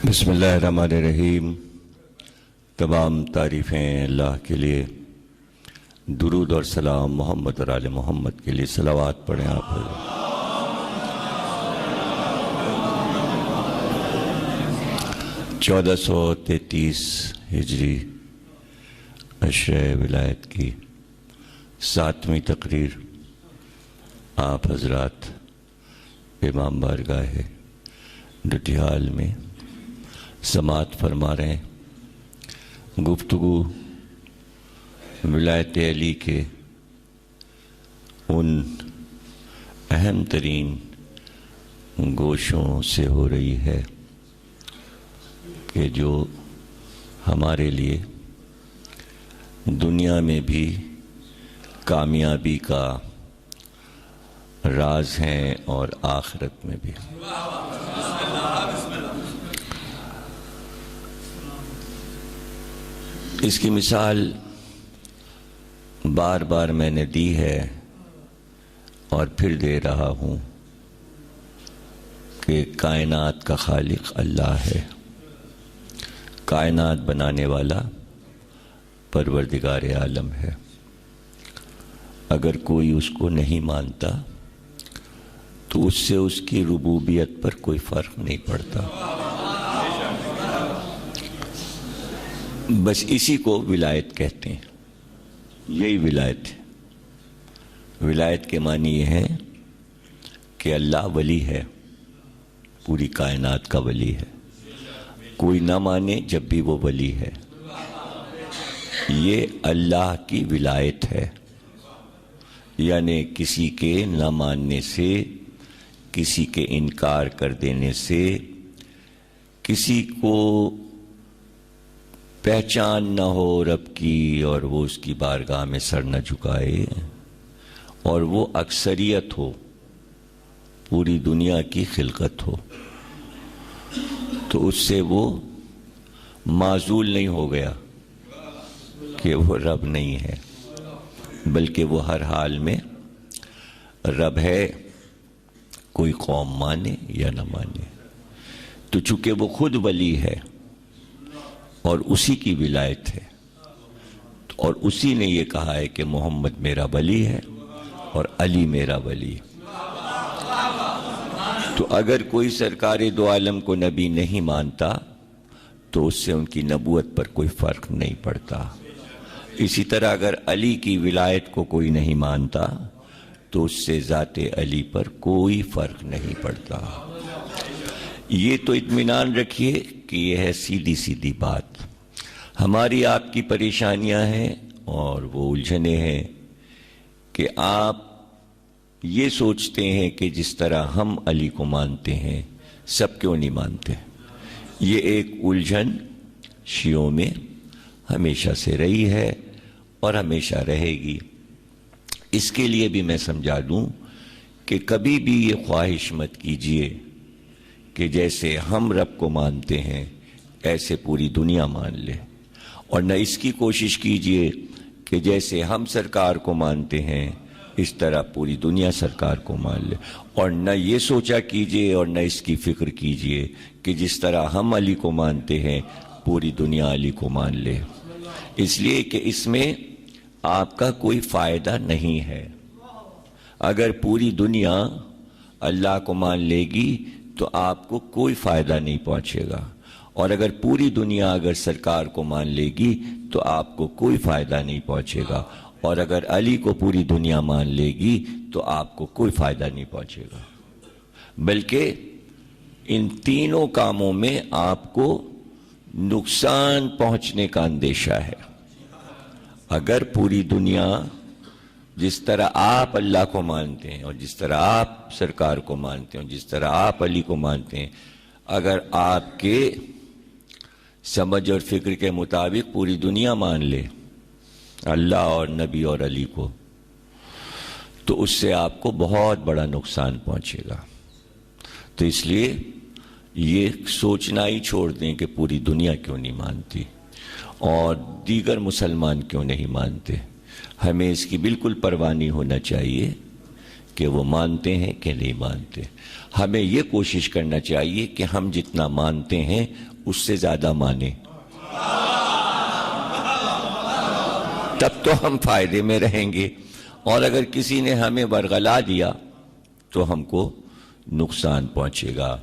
بسم اللہ الرحمن الرحیم۔ تمام تعریفیں اللہ کے لیے، درود اور سلام محمد اور آل محمد کے لیے، صلوات پڑھیں آپ۔ 1433 ہجری عشرہ ولایت کی 7ویں تقریر آپ حضرات امام بارگاہ ڈٹیال میں سماعت فرما رہے ہیں۔ گفتگو ولایت علی کے ان اہم ترین گوشوں سے ہو رہی ہے کہ جو ہمارے لیے دنیا میں بھی کامیابی کا راز ہیں اور آخرت میں بھی۔ اس کی مثال بار بار میں نے دی ہے اور پھر دے رہا ہوں کہ کائنات کا خالق اللہ ہے، کائنات بنانے والا پروردگار عالم ہے۔ اگر کوئی اس کو نہیں مانتا تو اس سے اس کی ربوبیت پر کوئی فرق نہیں پڑتا۔ بس اسی کو ولایت کہتے ہیں، یہی ولایت ہے۔ ولایت کے معنی یہ ہے کہ اللہ ولی ہے، پوری کائنات کا ولی ہے، کوئی نہ مانے جب بھی وہ ولی ہے۔ یہ اللہ کی ولایت ہے، یعنی کسی کے نہ ماننے سے، کسی کے انکار کر دینے سے، کسی کو پہچان نہ ہو رب کی اور وہ اس کی بارگاہ میں سر نہ جھکائے، اور وہ اکثریت ہو، پوری دنیا کی خلقت ہو، تو اس سے وہ معزول نہیں ہو گیا کہ وہ رب نہیں ہے، بلکہ وہ ہر حال میں رب ہے، کوئی قوم مانے یا نہ مانے۔ تو چونکہ وہ خود ولی ہے اور اسی کی ولایت ہے، اور اسی نے یہ کہا ہے کہ محمد میرا ولی ہے اور علی میرا ولی ہے، تو اگر کوئی سرکار دو عالم کو نبی نہیں مانتا تو اس سے ان کی نبوت پر کوئی فرق نہیں پڑتا۔ اسی طرح اگر علی کی ولایت کو کوئی نہیں مانتا تو اس سے ذات علی پر کوئی فرق نہیں پڑتا۔ یہ تو اطمینان رکھیے کہ یہ ہے سیدھی سیدھی بات۔ ہماری آپ کی پریشانیاں ہیں اور وہ الجھنیں ہیں کہ آپ یہ سوچتے ہیں کہ جس طرح ہم علی کو مانتے ہیں سب کیوں نہیں مانتے۔ یہ ایک الجھن شیعوں میں ہمیشہ سے رہی ہے اور ہمیشہ رہے گی۔ اس کے لیے بھی میں سمجھا دوں کہ کبھی بھی یہ خواہش مت کیجئے کہ جیسے ہم رب کو مانتے ہیں ایسے پوری دنیا مان لے، اور نہ اس کی کوشش کیجئے کہ جیسے ہم سرکار کو مانتے ہیں اس طرح پوری دنیا سرکار کو مان لے، اور نہ یہ سوچا کیجئے اور نہ اس کی فکر کیجئے کہ جس طرح ہم علی کو مانتے ہیں پوری دنیا علی کو مان لے، اس لیے کہ اس میں آپ کا کوئی فائدہ نہیں ہے۔ اگر پوری دنیا اللہ کو مان لے گی تو آپ کو کوئی فائدہ نہیں پہنچے گا، اور اگر پوری دنیا اگر سرکار کو مان لے گی تو آپ کو کوئی فائدہ نہیں پہنچے گا، اور اگر علی کو پوری دنیا مان لے گی تو آپ کو کوئی فائدہ نہیں پہنچے گا، بلکہ ان تینوں کاموں میں آپ کو نقصان پہنچنے کا اندیشہ ہے۔ اگر پوری دنیا جس طرح آپ اللہ کو مانتے ہیں اور جس طرح آپ سرکار کو مانتے ہیں اور جس طرح آپ علی کو مانتے ہیں، اگر آپ کے سمجھ اور فکر کے مطابق پوری دنیا مان لے اللہ اور نبی اور علی کو، تو اس سے آپ کو بہت بڑا نقصان پہنچے گا۔ تو اس لیے یہ سوچنا ہی چھوڑ دیں کہ پوری دنیا کیوں نہیں مانتی اور دیگر مسلمان کیوں نہیں مانتے۔ ہمیں اس کی بالکل پرواہ نہیں ہونا چاہیے کہ وہ مانتے ہیں کہ نہیں مانتے۔ ہمیں یہ کوشش کرنا چاہیے کہ ہم جتنا مانتے ہیں اس سے زیادہ مانے، تب تو ہم فائدے میں رہیں گے، اور اگر کسی نے ہمیں ورغلا دیا تو ہم کو نقصان پہنچے گا۔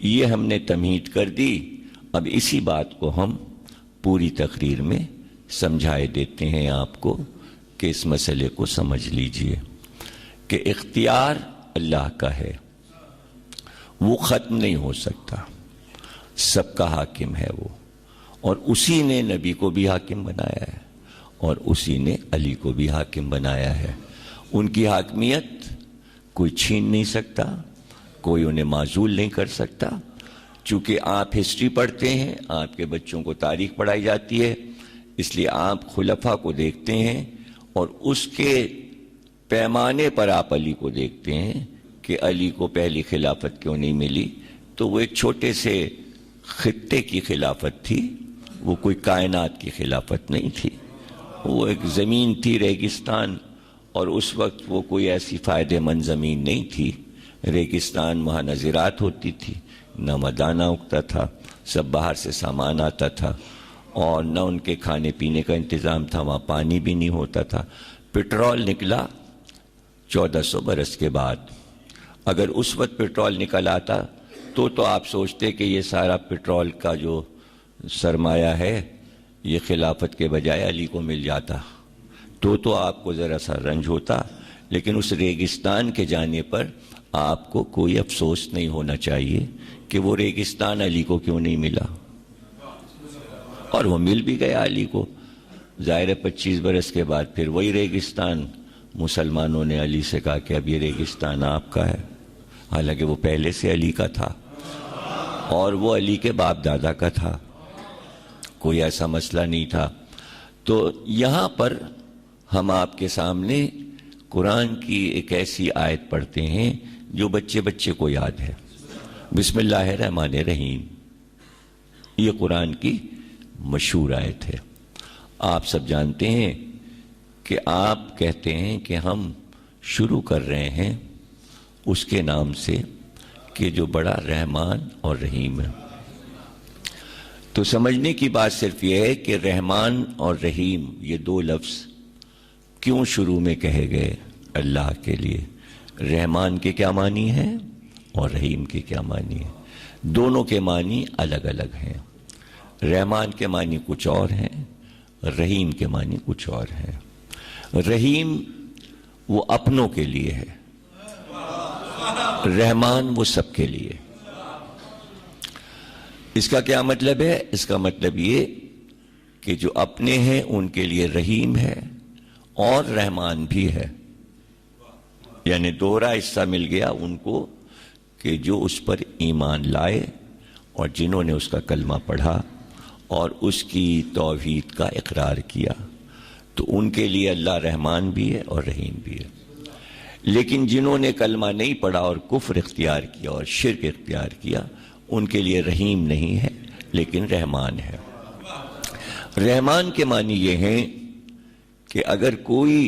یہ ہم نے تمہید کر دی۔ اب اسی بات کو ہم پوری تقریر میں سمجھائے دیتے ہیں آپ کو کہ اس مسئلے کو سمجھ لیجئے کہ اختیار اللہ کا ہے، وہ ختم نہیں ہو سکتا، سب کا حاکم ہے وہ، اور اسی نے نبی کو بھی حاکم بنایا ہے اور اسی نے علی کو بھی حاکم بنایا ہے۔ ان کی حاکمیت کوئی چھین نہیں سکتا، کوئی انہیں معزول نہیں کر سکتا۔ چونکہ آپ ہسٹری پڑھتے ہیں، آپ کے بچوں کو تاریخ پڑھائی جاتی ہے، اس لیے آپ خلفاء کو دیکھتے ہیں اور اس کے پیمانے پر آپ علی کو دیکھتے ہیں کہ علی کو پہلی خلافت کیوں نہیں ملی، تو وہ ایک چھوٹے سے خطے کی خلافت تھی، وہ کوئی کائنات کی خلافت نہیں تھی، وہ ایک زمین تھی ریگستان، اور اس وقت وہ کوئی ایسی فائدہ مند زمین نہیں تھی۔ ریگستان وہاں نہ زراعت ہوتی تھی، نہ مدانہ اگتا تھا، سب باہر سے سامان آتا تھا، اور نہ ان کے کھانے پینے کا انتظام تھا، وہاں پانی بھی نہیں ہوتا تھا۔ پٹرول نکلا 1400 برس کے بعد۔ اگر اس وقت پٹرول نکل آتا تو آپ سوچتے کہ یہ سارا پٹرول کا جو سرمایہ ہے یہ خلافت کے بجائے علی کو مل جاتا، تو آپ کو ذرا سا رنج ہوتا، لیکن اس ریگستان کے جانے پر آپ کو کوئی افسوس نہیں ہونا چاہیے کہ وہ ریگستان علی کو کیوں نہیں ملا، اور وہ مل بھی گیا علی کو۔ ظاہر 25 برس کے بعد پھر وہی ریگستان مسلمانوں نے علی سے کہا کہ اب یہ ریگستان آپ کا ہے، حالانکہ وہ پہلے سے علی کا تھا اور وہ علی کے باپ دادا کا تھا، کوئی ایسا مسئلہ نہیں تھا۔ تو یہاں پر ہم آپ کے سامنے قرآن کی ایک ایسی آیت پڑھتے ہیں جو بچے بچے کو یاد ہے۔ بسم اللہ الرحمن الرحیم، یہ قرآن کی مشہور آیت ہے۔ آپ سب جانتے ہیں کہ آپ کہتے ہیں کہ ہم شروع کر رہے ہیں اس کے نام سے کہ جو بڑا رحمان اور رحیم ہے۔ تو سمجھنے کی بات صرف یہ ہے کہ رحمان اور رحیم یہ دو لفظ کیوں شروع میں کہے گئے اللہ کے لیے؟ رحمان کے کیا معنی ہے اور رحیم کے کیا معنی ہے؟ دونوں کے معنی الگ الگ ہیں۔ رحمان کے معنی کچھ اور ہیں، رحیم کے معنی کچھ اور ہیں۔ رحیم وہ اپنوں کے لیے ہے، رحمان وہ سب کے لیے۔ اس کا کیا مطلب ہے؟ اس کا مطلب یہ کہ جو اپنے ہیں ان کے لیے رحیم ہے اور رحمان بھی ہے، یعنی دوہرا حصہ مل گیا ان کو کہ جو اس پر ایمان لائے اور جنہوں نے اس کا کلمہ پڑھا اور اس کی توحید کا اقرار کیا، تو ان کے لیے اللہ رحمان بھی ہے اور رحیم بھی ہے۔ لیکن جنہوں نے کلمہ نہیں پڑھا اور کفر اختیار کیا اور شرک اختیار کیا، ان کے لیے رحیم نہیں ہے لیکن رحمان ہے۔ رحمان کے معنی یہ ہیں کہ اگر کوئی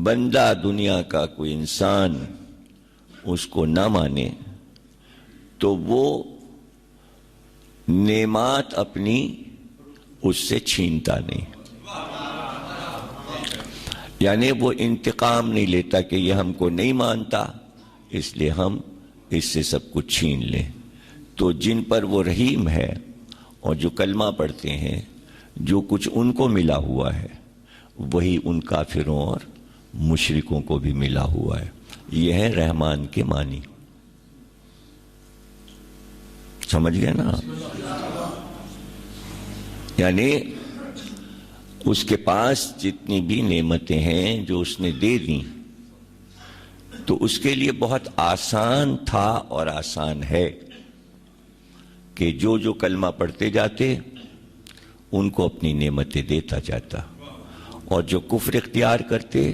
بندہ دنیا کا کوئی انسان اس کو نہ مانے تو وہ نعمات اپنی اس سے چھینتا نہیں، یعنی وہ انتقام نہیں لیتا کہ یہ ہم کو نہیں مانتا اس لیے ہم اس سے سب کچھ چھین لیں۔ تو جن پر وہ رحیم ہے اور جو کلمہ پڑھتے ہیں، جو کچھ ان کو ملا ہوا ہے وہی ان کافروں اور مشرکوں کو بھی ملا ہوا ہے۔ یہ ہے رحمان کے معنی، سمجھ گئے نا؟ یعنی اس کے پاس جتنی بھی نعمتیں ہیں جو اس نے دے دیں، تو اس کے لیے بہت آسان تھا اور آسان ہے کہ جو جو کلمہ پڑھتے جاتے ان کو اپنی نعمتیں دیتا جاتا، اور جو کفر اختیار کرتے،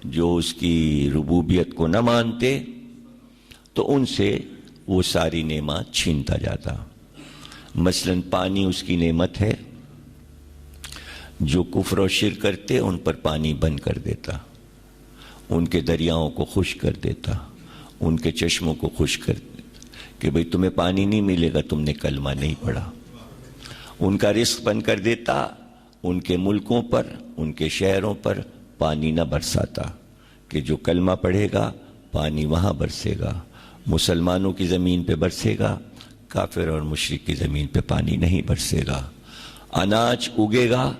جو اس کی ربوبیت کو نہ مانتے، تو ان سے وہ ساری نعمت چھینتا جاتا۔ مثلا پانی اس کی نعمت ہے، جو کفر و شرک کرتے ان پر پانی بند کر دیتا، ان کے دریاؤں کو خشک کر دیتا، ان کے چشموں کو خشک کر دیتا، کہ بھئی تمہیں پانی نہیں ملے گا، تم نے کلمہ نہیں پڑھا۔ ان کا رزق بند کر دیتا، ان کے ملکوں پر، ان کے شہروں پر پانی نہ برساتا، کہ جو کلمہ پڑھے گا پانی وہاں برسے گا، مسلمانوں کی زمین پہ برسے گا، کافر اور مشرک کی زمین پہ پانی نہیں برسے گا۔ اناج اگے گا،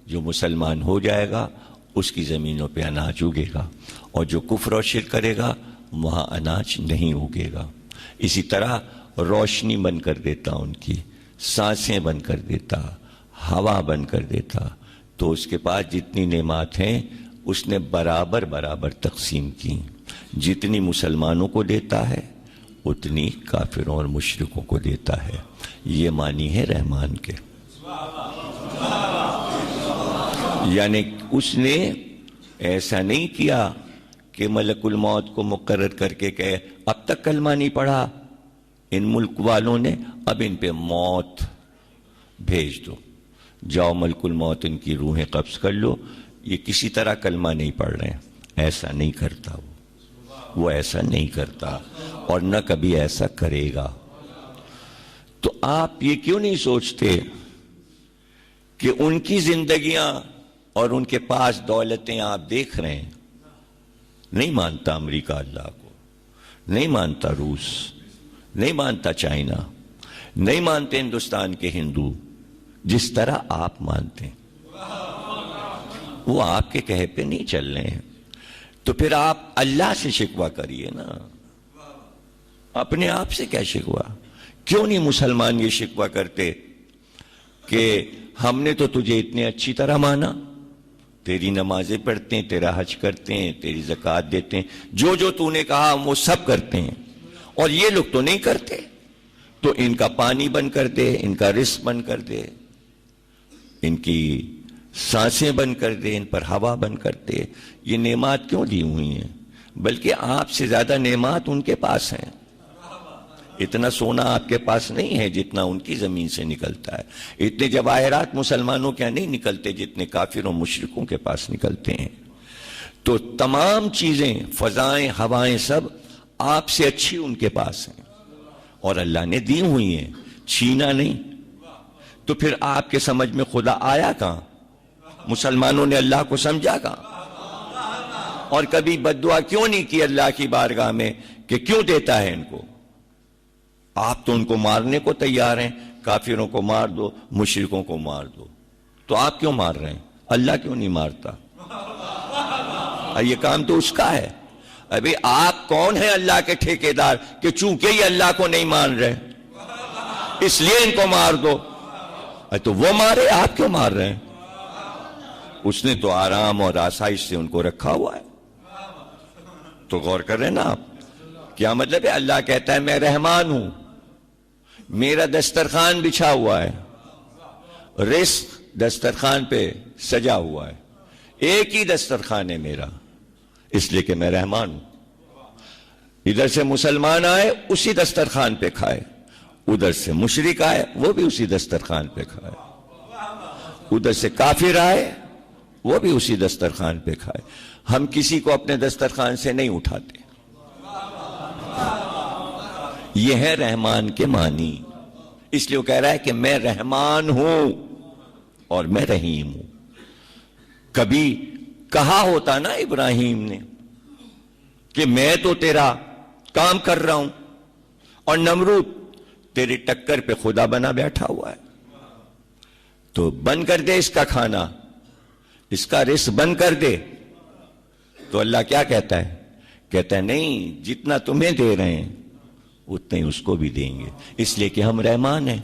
جو مسلمان ہو جائے گا اس کی زمینوں پہ اناج اگے گا، اور جو کفر و شرک کرے گا وہاں اناج نہیں اگے گا۔ اسی طرح روشنی بند کر دیتا، ان کی سانسیں بند کر دیتا، ہوا بند کر دیتا، تو اس کے پاس جتنی نعمات ہیں اس نے برابر برابر تقسیم کی، جتنی مسلمانوں کو دیتا ہے اتنی کافروں اور مشرکوں کو دیتا ہے۔ یہ معنی ہے رحمان کے، یعنی اس نے ایسا نہیں کیا کہ ملک الموت کو مقرر کر کے کہے اب تک کلمہ نہیں پڑھا ان ملک والوں نے، اب ان پہ موت بھیج دو، جاؤ ملک الموت ان کی روحیں قبض کر لو، یہ کسی طرح کلمہ نہیں پڑھ رہے ہیں۔ ایسا نہیں کرتا وہ ایسا نہیں کرتا، اور نہ کبھی ایسا کرے گا۔ تو آپ یہ کیوں نہیں سوچتے کہ ان کی زندگیاں اور ان کے پاس دولتیں آپ دیکھ رہے ہیں؟ نہیں مانتا امریکہ اللہ کو، نہیں مانتا روس، نہیں مانتا چائنا، نہیں مانتے ہندوستان کے ہندو جس طرح آپ مانتے ہیں۔ وہ آپ کے کہے پہ نہیں چل رہے ہیں، تو پھر آپ اللہ سے شکوہ کریے نا، اپنے آپ سے کیا شکوہ؟ کیوں نہیں مسلمان یہ شکوہ کرتے کہ ہم نے تو تجھے اتنے اچھی طرح مانا، تیری نمازیں پڑھتے ہیں، تیرا حج کرتے ہیں، تیری زکوٰۃ دیتے ہیں، جو جو تو نے کہا وہ سب کرتے ہیں، اور یہ لوگ تو نہیں کرتے، تو ان کا پانی بند کر دے، ان کا رزق بند کر دے، ان کی سانسیں بند کر دے، ان پر ہوا بند کر دے۔ یہ نعمات کیوں دی ہوئی ہیں؟ بلکہ آپ سے زیادہ نعمات ان کے پاس ہیں۔ اتنا سونا آپ کے پاس نہیں ہے جتنا ان کی زمین سے نکلتا ہے، اتنے جواہرات مسلمانوں کے نہیں نکلتے جتنے کافروں مشرکوں کے پاس نکلتے ہیں۔ تو تمام چیزیں، فضائیں، ہوائیں، سب آپ سے اچھی ان کے پاس ہیں، اور اللہ نے دی ہوئی ہیں، چھینا نہیں۔ تو پھر آپ کے سمجھ میں خدا آیا کہاں؟ مسلمانوں نے اللہ کو سمجھا کہاں؟ اور کبھی بد دعا کیوں نہیں کی اللہ کی بارگاہ میں کہ کیوں دیتا ہے ان کو؟ آپ تو ان کو مارنے کو تیار ہیں، کافروں کو مار دو، مشرکوں کو مار دو، تو آپ کیوں مار رہے ہیں؟ اللہ کیوں نہیں مارتا؟ یہ کام تو اس کا ہے۔ ابھی آپ کون ہیں اللہ کے ٹھیکیدار کہ چونکہ یہ اللہ کو نہیں مان رہے اس لیے ان کو مار دو؟ تو وہ مارے، آپ کیوں مار رہے ہیں؟ اس نے تو آرام اور آسائش سے ان کو رکھا ہوا ہے۔ تو غور کر رہے ہیں نا آپ؟ کیا مطلب ہے؟ اللہ کہتا ہے میں رحمان ہوں، میرا دسترخوان بچھا ہوا ہے، رزق دسترخوان پہ سجا ہوا ہے، ایک ہی دسترخوان ہے میرا، اس لیے کہ میں رحمان ہوں۔ ادھر سے مسلمان آئے اسی دسترخوان پہ کھائے، ادھر سے مشرک آئے وہ بھی اسی دسترخوان پہ کھائے، ادھر سے کافر آئے وہ بھی اسی دسترخوان پہ کھائے۔ ہم کسی کو اپنے دسترخوان سے نہیں اٹھاتے۔ یہ ہے رحمان کے معنی۔ اس لیے وہ کہہ رہا ہے کہ میں رحمان ہوں اور میں رحیم ہوں۔ کبھی کہا ہوتا نا ابراہیم نے کہ میں تو تیرا کام کر رہا ہوں، اور نمرود تیری ٹکر پہ خدا بنا بیٹھا ہوا ہے، تو بند کر دے اس کا کھانا، اس کا رزق بند کر دے۔ تو اللہ کیا کہتا ہے؟ کہتا ہے نہیں، جتنا تمہیں دے رہے ہیں اتنے اس کو بھی دیں گے، اس لیے کہ ہم رحمان ہیں۔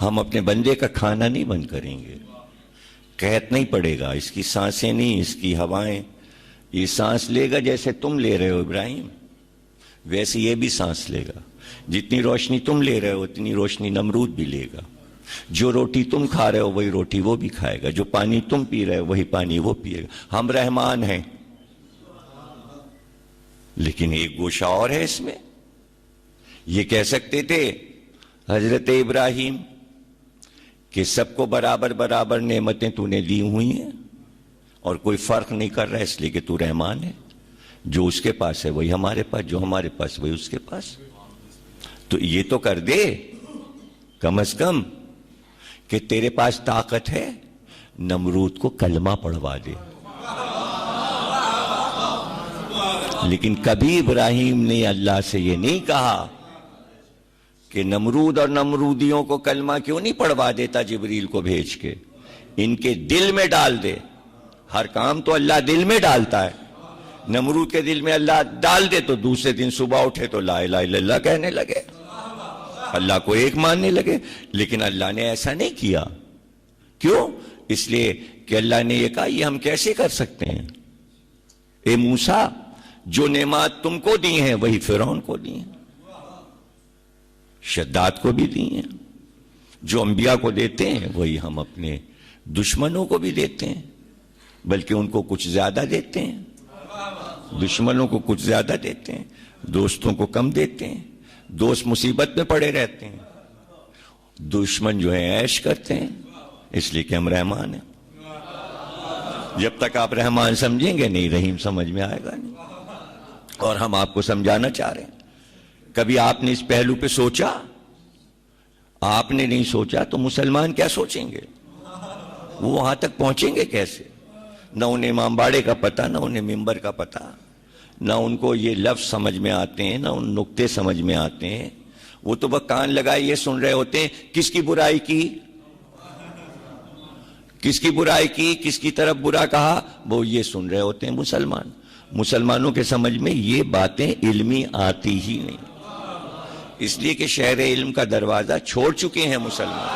ہم اپنے بندے کا کھانا نہیں بند کریں گے، قحط نہیں پڑے گا، اس کی سانسیں نہیں، اس کی ہوائیں، یہ سانس لے گا جیسے تم لے رہے ہو ابراہیم، ویسے یہ بھی سانس لے گا۔ جتنی روشنی تم لے رہے ہو اتنی روشنی نمرود بھی لے گا۔ جو روٹی تم کھا رہے ہو وہی روٹی وہ بھی کھائے گا، جو پانی تم پی رہے ہو وہی پانی وہ پیے گا۔ ہم رحمان ہیں، لیکن ایک گوشہ اور ہے اس میں۔ یہ کہہ سکتے تھے حضرت ابراہیم کہ سب کو برابر برابر نعمتیں تو نے دی ہوئی ہیں اور کوئی فرق نہیں کر رہا اس لیے کہ تو رحمان ہے، جو اس کے پاس ہے وہی ہمارے پاس، جو ہمارے پاس وہی اس کے پاس. تو یہ تو کر دے کم از کم کہ تیرے پاس طاقت ہے، نمرود کو کلمہ پڑھوا دے. لیکن کبھی ابراہیم نے اللہ سے یہ نہیں کہا کہ نمرود اور نمرودیوں کو کلمہ کیوں نہیں پڑھوا دیتا جبریل کو بھیج کے، ان کے دل میں ڈال دے. ہر کام تو اللہ دل میں ڈالتا ہے. نمرود کے دل میں اللہ ڈال دے تو دوسرے دن صبح اٹھے تو لا الہ الا اللہ کہنے لگے، اللہ کو ایک ماننے لگے. لیکن اللہ نے ایسا نہیں کیا. کیوں؟ اس لیے کہ اللہ نے یہ کہا یہ ہم کیسے کر سکتے ہیں؟ اے موسیٰ، جو نعمات تم کو دی ہیں وہی فرعون کو دی ہیں، شداد کو بھی دی ہیں. جو انبیاء کو دیتے ہیں وہی ہم اپنے دشمنوں کو بھی دیتے ہیں، بلکہ ان کو کچھ زیادہ دیتے ہیں. دشمنوں کو کچھ زیادہ دیتے ہیں، دوستوں کو کم دیتے ہیں. دوست مصیبت میں پڑے رہتے ہیں، دشمن جو ہے عیش کرتے ہیں. اس لیے کہ ہم رحمان ہیں. جب تک آپ رحمان سمجھیں گے نہیں، رحیم سمجھ میں آئے گا نہیں. اور ہم آپ کو سمجھانا چاہ رہے ہیں. کبھی آپ نے اس پہلو پہ سوچا؟ آپ نے نہیں سوچا تو مسلمان کیا سوچیں گے؟ وہ وہاں تک پہنچیں گے کیسے؟ نہ انہیں امام باڑے کا پتہ، نہ انہیں ممبر کا پتہ، نہ ان کو یہ لفظ سمجھ میں آتے ہیں، نہ ان نقطے سمجھ میں آتے ہیں. وہ تو بس کان لگائے یہ سن رہے ہوتے ہیں کس کی برائی کی، کس کی برائی کی، کس کی طرف برا کہا، وہ یہ سن رہے ہوتے ہیں. مسلمانوں کے سمجھ میں یہ باتیں علمی آتی ہی نہیں. اس لیے کہ شہر علم کا دروازہ چھوڑ چکے ہیں مسلمان،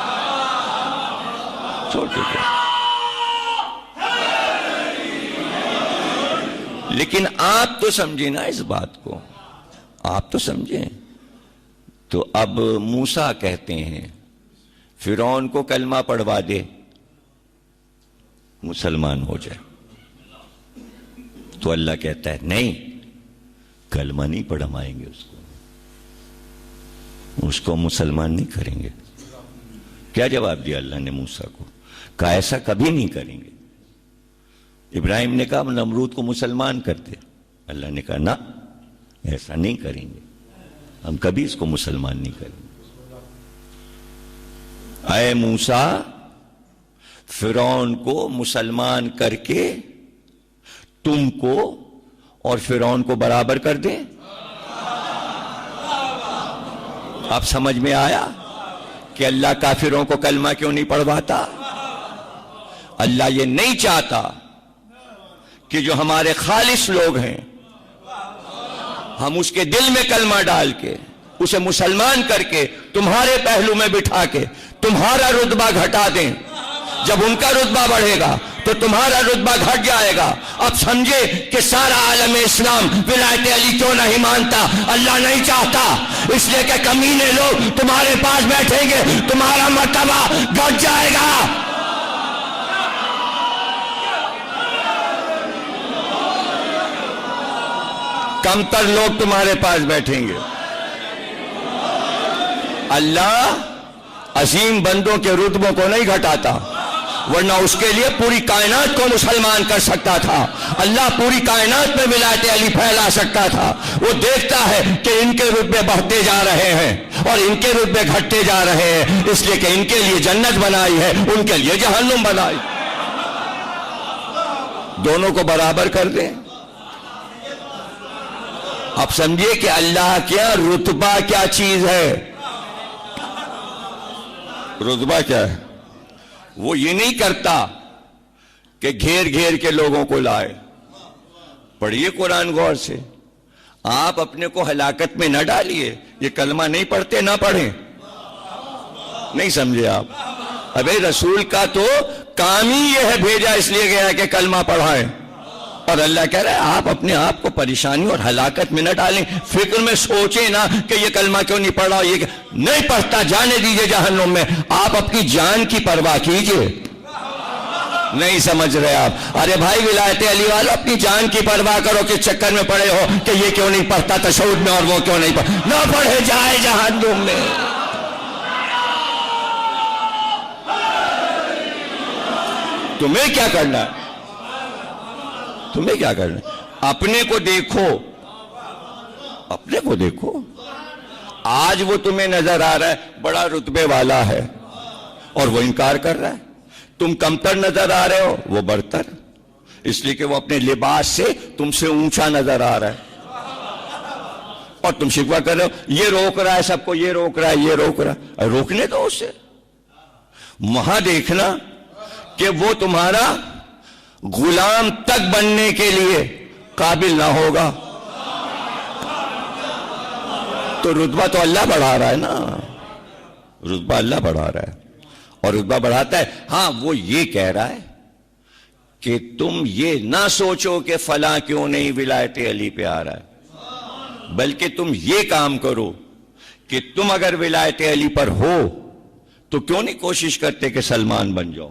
چھوڑ چکے ہیں. لیکن آپ تو سمجھیں نا اس بات کو، آپ تو سمجھیں. تو اب موسیٰ کہتے ہیں فرعون کو کلمہ پڑھوا دے، مسلمان ہو جائے. تو اللہ کہتا ہے نہیں، کلمہ نہیں پڑھوائیں گے اس کو مسلمان نہیں کریں گے. کیا جواب دیا اللہ نے موسیٰ کو؟ کہا ایسا کبھی نہیں کریں گے. ابراہیم نے کہا نمرود کو مسلمان کر دے. اللہ نے کہا نہ، ایسا نہیں کریں گے، ہم کبھی اس کو مسلمان نہیں کریں گے. اے موسیٰ، فرعون کو مسلمان کر کے تم کو اور فرعون کو برابر کر دیں. اب سمجھ میں آیا کہ اللہ کافروں کو کلمہ کیوں نہیں پڑھواتا؟ اللہ یہ نہیں چاہتا کہ جو ہمارے خالص لوگ ہیں ہم اس کے دل میں کلمہ ڈال کے اسے مسلمان کر کے تمہارے پہلو میں بٹھا کے تمہارا رتبہ گھٹا دیں. جب ان کا رتبہ بڑھے گا تو تمہارا رتبہ گھٹ جائے گا. اب سمجھے کہ سارا عالم اسلام ولایت علی کیوں نہیں مانتا؟ اللہ نہیں چاہتا، اس لیے کہ کمینے لوگ تمہارے پاس بیٹھیں گے، تمہارا مرتبہ گھٹ جائے گا. کم تر لوگ تمہارے پاس بیٹھیں گے. اللہ عظیم بندوں کے رتبوں کو نہیں گھٹاتا، ورنہ اس کے لیے پوری کائنات کو مسلمان کر سکتا تھا. اللہ پوری کائنات میں ولایت علی پھیلا سکتا تھا. وہ دیکھتا ہے کہ ان کے رتبے بڑھتے جا رہے ہیں اور ان کے رتبے گھٹتے جا رہے ہیں، اس لیے کہ ان کے لیے جنت بنائی ہے، ان کے لیے جہنم بنائی. دونوں کو برابر کر دیں. اب سمجھیے کہ اللہ کیا رتبہ کیا چیز ہے. رتبہ کیا ہے؟ وہ یہ نہیں کرتا کہ گھیر گھیر کے لوگوں کو لائے. پڑھیے قرآن غور سے. آپ اپنے کو ہلاکت میں نہ ڈالیے. یہ کلمہ نہیں پڑھتے نہ پڑھیں. نہیں سمجھے آپ؟ ابے رسول کا تو کام ہی یہ ہے، بھیجا اس لیے گیا کہ کلمہ پڑھائیں. اور اللہ کہہ رہا ہے آپ اپنے آپ کو پریشانی اور ہلاکت میں نہ ڈالیں. فکر میں سوچیں نا کہ یہ کلمہ کیوں نہیں پڑھ رہا، یہ نہیں پڑھتا، جانے دیجئے جہنم میں. آپ اپنی جان کی پرواہ کیجئے. نہیں سمجھ رہے آپ؟ ارے بھائی ولایت علی والو، اپنی جان کی پرواہ کرو. کس چکر میں پڑے ہو کہ یہ کیوں نہیں پڑھتا تشہد میں اور وہ کیوں نہیں پڑھتا؟ نہ پڑھے جائے جہنم میں. تمہیں کیا کرنا ہے؟ تمہیں کیا کرنا ہے؟ اپنے کو دیکھو، اپنے کو دیکھو. آج وہ تمہیں نظر آ رہا ہے بڑا رتبے والا ہے اور وہ انکار کر رہا ہے. تم کمتر نظر آ رہے ہو، وہ برتر، اس لیے کہ وہ اپنے لباس سے تم سے اونچا نظر آ رہا ہے اور تم شکوہ کر رہے ہو یہ روک رہا ہے سب کو، یہ روک رہا ہے، یہ روک رہا ہے. روکنے دو اسے. وہاں دیکھنا کہ وہ تمہارا غلام تک بننے کے لیے قابل نہ ہوگا. تو رتبہ تو اللہ بڑھا رہا ہے نا، رتبہ اللہ بڑھا رہا ہے. اور رتبہ بڑھاتا ہے. ہاں وہ یہ کہہ رہا ہے کہ تم یہ نہ سوچو کہ فلاں کیوں نہیں ولایت علی پہ آ رہا ہے، بلکہ تم یہ کام کرو کہ تم اگر ولایت علی پر ہو تو کیوں نہیں کوشش کرتے کہ سلمان بن جاؤ،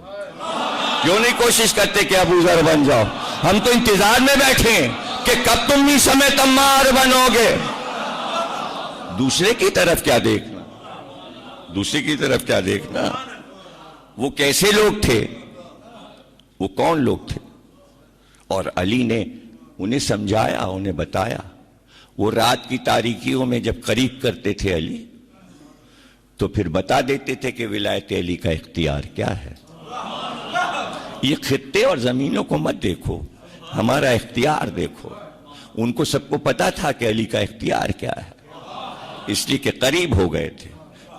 کیوں نہیں کوشش کرتے کہ ابو ذر بن جاؤ. ہم تو انتظار میں بیٹھے ہیں کہ کب تم میثم تمار بنو گے. دوسرے کی طرف کیا دیکھنا، دوسرے کی طرف کیا دیکھنا. وہ کیسے لوگ تھے، وہ کون لوگ تھے؟ اور علی نے انہیں سمجھایا، انہیں بتایا. وہ رات کی تاریکیوں میں جب قریب کرتے تھے علی تو پھر بتا دیتے تھے کہ ولایت علی کا اختیار کیا ہے. یہ خطے اور زمینوں کو مت دیکھو، ہمارا اختیار دیکھو. ان کو سب کو پتا تھا کہ علی کا اختیار کیا ہے، اس لیے کہ قریب ہو گئے تھے.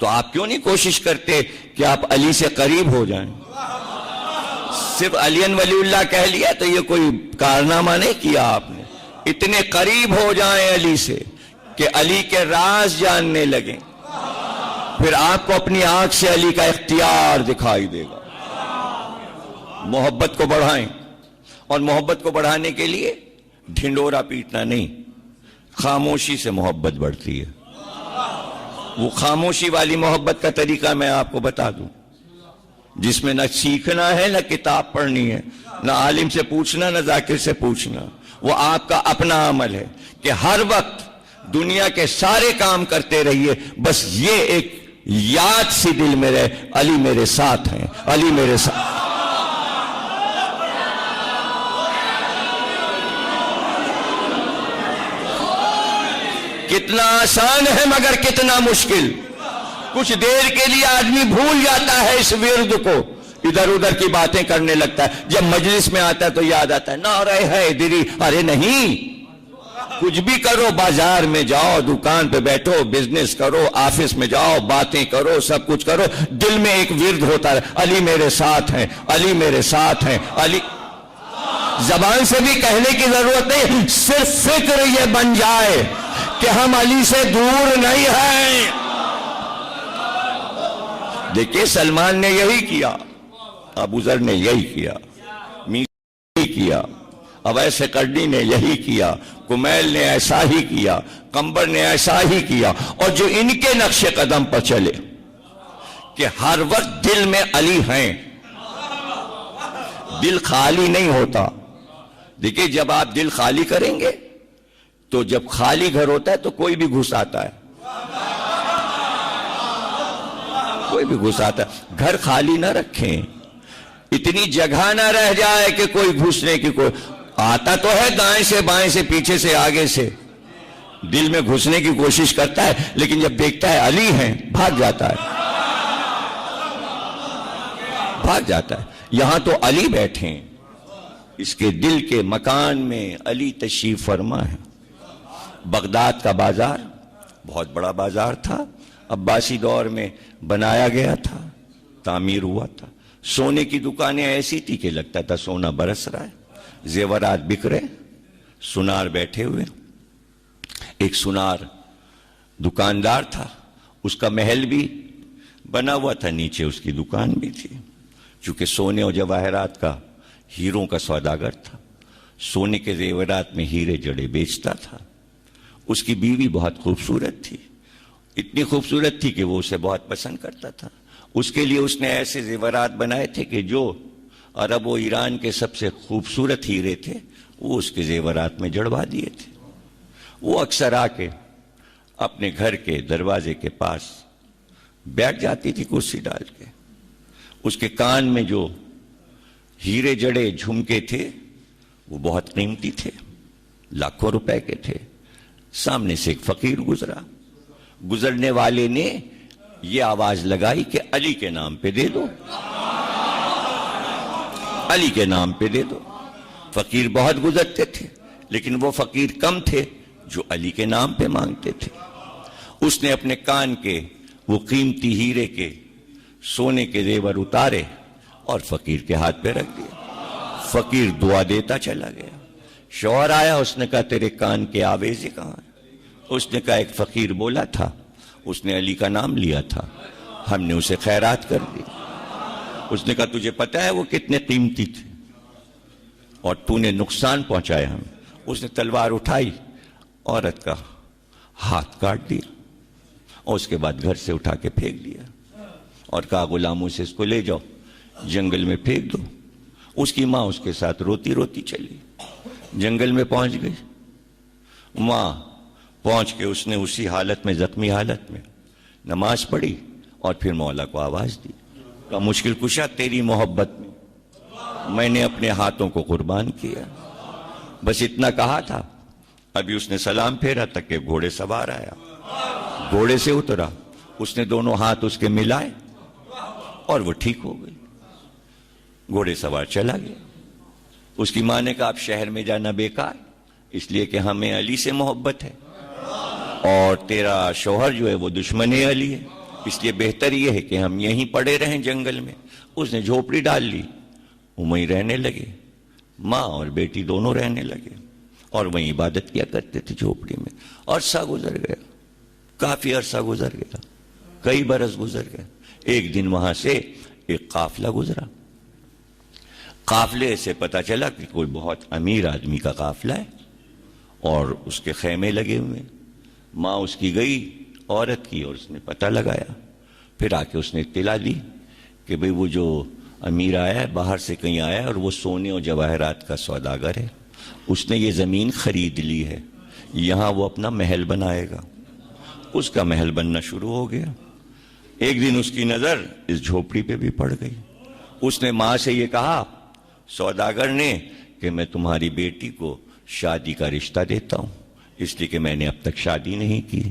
تو آپ کیوں نہیں کوشش کرتے کہ آپ علی سے قریب ہو جائیں؟ صرف علی ولی اللہ کہہ لیا تو یہ کوئی کارنامہ نہیں کیا آپ نے. اتنے قریب ہو جائیں علی سے کہ علی کے راز جاننے لگیں، پھر آپ کو اپنی آنکھ سے علی کا اختیار دکھائی دے گا. محبت کو بڑھائیں، اور محبت کو بڑھانے کے لیے ڈھنڈورا پیٹنا نہیں، خاموشی سے محبت بڑھتی ہے. وہ خاموشی والی محبت کا طریقہ میں آپ کو بتا دوں، جس میں نہ سیکھنا ہے نہ کتاب پڑھنی ہے، نہ عالم سے پوچھنا نہ ذاکر سے پوچھنا. وہ آپ کا اپنا عمل ہے کہ ہر وقت دنیا کے سارے کام کرتے رہیے، بس یہ ایک یاد سی دل میں رہے، علی میرے ساتھ ہیں، علی میرے ساتھ. کتنا آسان ہے مگر کتنا مشکل. کچھ دیر کے لیے آدمی بھول جاتا ہے اس ورد کو، ادھر ادھر کی باتیں کرنے لگتا ہے. جب مجلس میں آتا ہے تو یاد آتا ہے نعرہ حیدری. ارے نہیں، کچھ بھی کرو، بازار میں جاؤ، دکان پہ بیٹھو، بزنس کرو، آفس میں جاؤ، باتیں کرو، سب کچھ کرو، دل میں ایک ورد ہوتا ہے، علی میرے ساتھ ہیں، علی میرے ساتھ ہیں، علی. زبان سے بھی کہنے کی ضرورت نہیں، صرف فکر یہ بن جائے کہ ہم علی سے دور نہیں ہیں. دیکھیے سلمان نے یہی کیا، ابو ذر نے یہی کیا، یہی کیا، اویس قرنی نے یہی کیا، کمیل نے ایسا ہی کیا، قمبر نے ایسا ہی کیا. اور جو ان کے نقش قدم پر چلے کہ ہر وقت دل میں علی ہیں، دل خالی نہیں ہوتا. دیکھیے جب آپ دل خالی کریں گے تو جب خالی گھر ہوتا ہے تو کوئی بھی گھس آتا ہے، کوئی بھی گھس آتا ہے. گھر خالی نہ رکھیں، اتنی جگہ نہ رہ جائے کہ کوئی گھسنے کی، کوئی آتا تو ہے دائیں سے بائیں سے پیچھے سے آگے سے، دل میں گھسنے کی کوشش کرتا ہے، لیکن جب دیکھتا ہے علی ہیں بھاگ جاتا ہے، بھاگ جاتا ہے. یہاں تو علی بیٹھے ہیں، اس کے دل کے مکان میں علی تشریف فرما ہے. بغداد کا بازار بہت بڑا بازار تھا، عباسی دور میں بنایا گیا تھا، تعمیر ہوا تھا. سونے کی دکانیں ایسی تھی کہ لگتا تھا سونا برس رہا ہے، زیورات بک رہے، سنار بیٹھے ہوئے. ایک سنار دکاندار تھا، اس کا محل بھی بنا ہوا تھا، نیچے اس کی دکان بھی تھی. چونکہ سونے اور جواہرات کا، ہیروں کا سوداگر تھا، سونے کے زیورات میں ہیرے جڑے بیچتا تھا. اس کی بیوی بہت خوبصورت تھی، اتنی خوبصورت تھی کہ وہ اسے بہت پسند کرتا تھا. اس کے لیے اس نے ایسے زیورات بنائے تھے کہ جو عرب و ایران کے سب سے خوبصورت ہیرے تھے وہ اس کے زیورات میں جڑوا دیے تھے. وہ اکثر آ کے اپنے گھر کے دروازے کے پاس بیٹھ جاتی تھی کرسی ڈال کے. اس کے کان میں جو ہیرے جڑے جھمکے تھے وہ بہت قیمتی تھے. لاکھوں روپے کے تھے. سامنے سے ایک فقیر گزرا. گزرنے والے نے یہ آواز لگائی کہ علی کے نام پہ دے دو, علی کے نام پہ دے دو. فقیر بہت گزرتے تھے لیکن وہ فقیر کم تھے جو علی کے نام پہ مانگتے تھے. اس نے اپنے کان کے وہ قیمتی ہیرے کے سونے کے زیور اتارے اور فقیر کے ہاتھ پہ رکھ دیا. فقیر دعا دیتا چلا گیا. شوہر آیا, اس نے کہا تیرے کان کے آویزے کہاں ہیں؟ اس نے کہا ایک فقیر بولا تھا, اس نے علی کا نام لیا تھا, ہم نے اسے خیرات کر دی. اس نے کہا تجھے پتہ ہے وہ کتنے قیمتی تھے اور تو نے نقصان پہنچایا ہمیں. اس نے تلوار اٹھائی, عورت کا ہاتھ کاٹ دیا اور اس کے بعد گھر سے اٹھا کے پھینک دیا اور کہا غلاموں سے اس کو لے جاؤ, جنگل میں پھینک دو. اس کی ماں اس کے ساتھ روتی روتی چلی. جنگل میں پہنچ گئی. ماں پہنچ کے اس نے اسی حالت میں, زخمی حالت میں نماز پڑھی اور پھر مولا کو آواز دی. کہا مشکل کشا تیری محبت میں نے اپنے ہاتھوں کو قربان کیا. بس اتنا کہا تھا. ابھی اس نے سلام پھیرا تک کہ گھوڑے سوار آیا, گھوڑے سے اترا, اس نے دونوں ہاتھ اس کے ملائے اور وہ ٹھیک ہو گئی. گھوڑے سوار چلا گیا. اس کی ماں نے کہا اب شہر میں جانا بیکار, اس لیے کہ ہمیں علی سے محبت ہے اور تیرا شوہر جو ہے وہ دشمن علی ہے, اس لیے بہتر یہ ہے کہ ہم یہیں پڑے رہیں جنگل میں. اس نے جھوپڑی ڈال لی, وہیں رہنے لگے. ماں اور بیٹی دونوں رہنے لگے اور وہیں عبادت کیا کرتے تھے جھوپڑی میں. عرصہ گزر گیا, کافی عرصہ گزر گیا, کئی برس گزر گئے. ایک دن وہاں سے ایک قافلہ گزرا. قافلے سے پتہ چلا کہ کوئی بہت امیر آدمی کا قافلہ ہے اور اس کے خیمے لگے ہوئے. ماں اس کی گئی, عورت کی, اور اس نے پتہ لگایا. پھر آ کے اس نے اطلاع دی کہ بھئی وہ جو امیر آیا ہے باہر سے کہیں آیا ہے اور وہ سونے اور جواہرات کا سوداگر ہے. اس نے یہ زمین خرید لی ہے, یہاں وہ اپنا محل بنائے گا. اس کا محل بننا شروع ہو گیا. ایک دن اس کی نظر اس جھوپڑی پہ بھی پڑ گئی. اس نے ماں سے یہ کہا سوداگر نے کہ میں تمہاری بیٹی کو شادی کا رشتہ دیتا ہوں, اس لیے کہ میں نے اب تک شادی نہیں کی.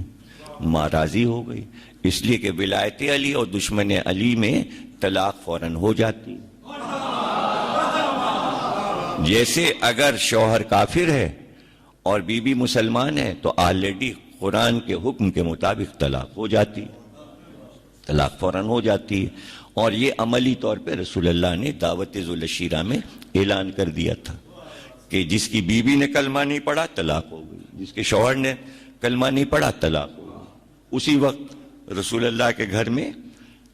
ماں راضی ہو گئی, اس لیے کہ ولایت علی اور دشمن علی میں طلاق فوراً ہو جاتی. جیسے اگر شوہر کافر ہے اور بیوی مسلمان ہے تو آلریڈی قرآن کے حکم کے مطابق طلاق ہو جاتی, طلاق فوراً ہو جاتی. اور یہ عملی طور پہ رسول اللہ نے دعوت ذوالشیرہ میں اعلان کر دیا تھا کہ جس کی بیوی نے کلمہ نہیں پڑھا طلاق ہو گئی, جس کے شوہر نے کلمہ نہیں پڑھا طلاق ہو گئی. اسی وقت رسول اللہ کے گھر میں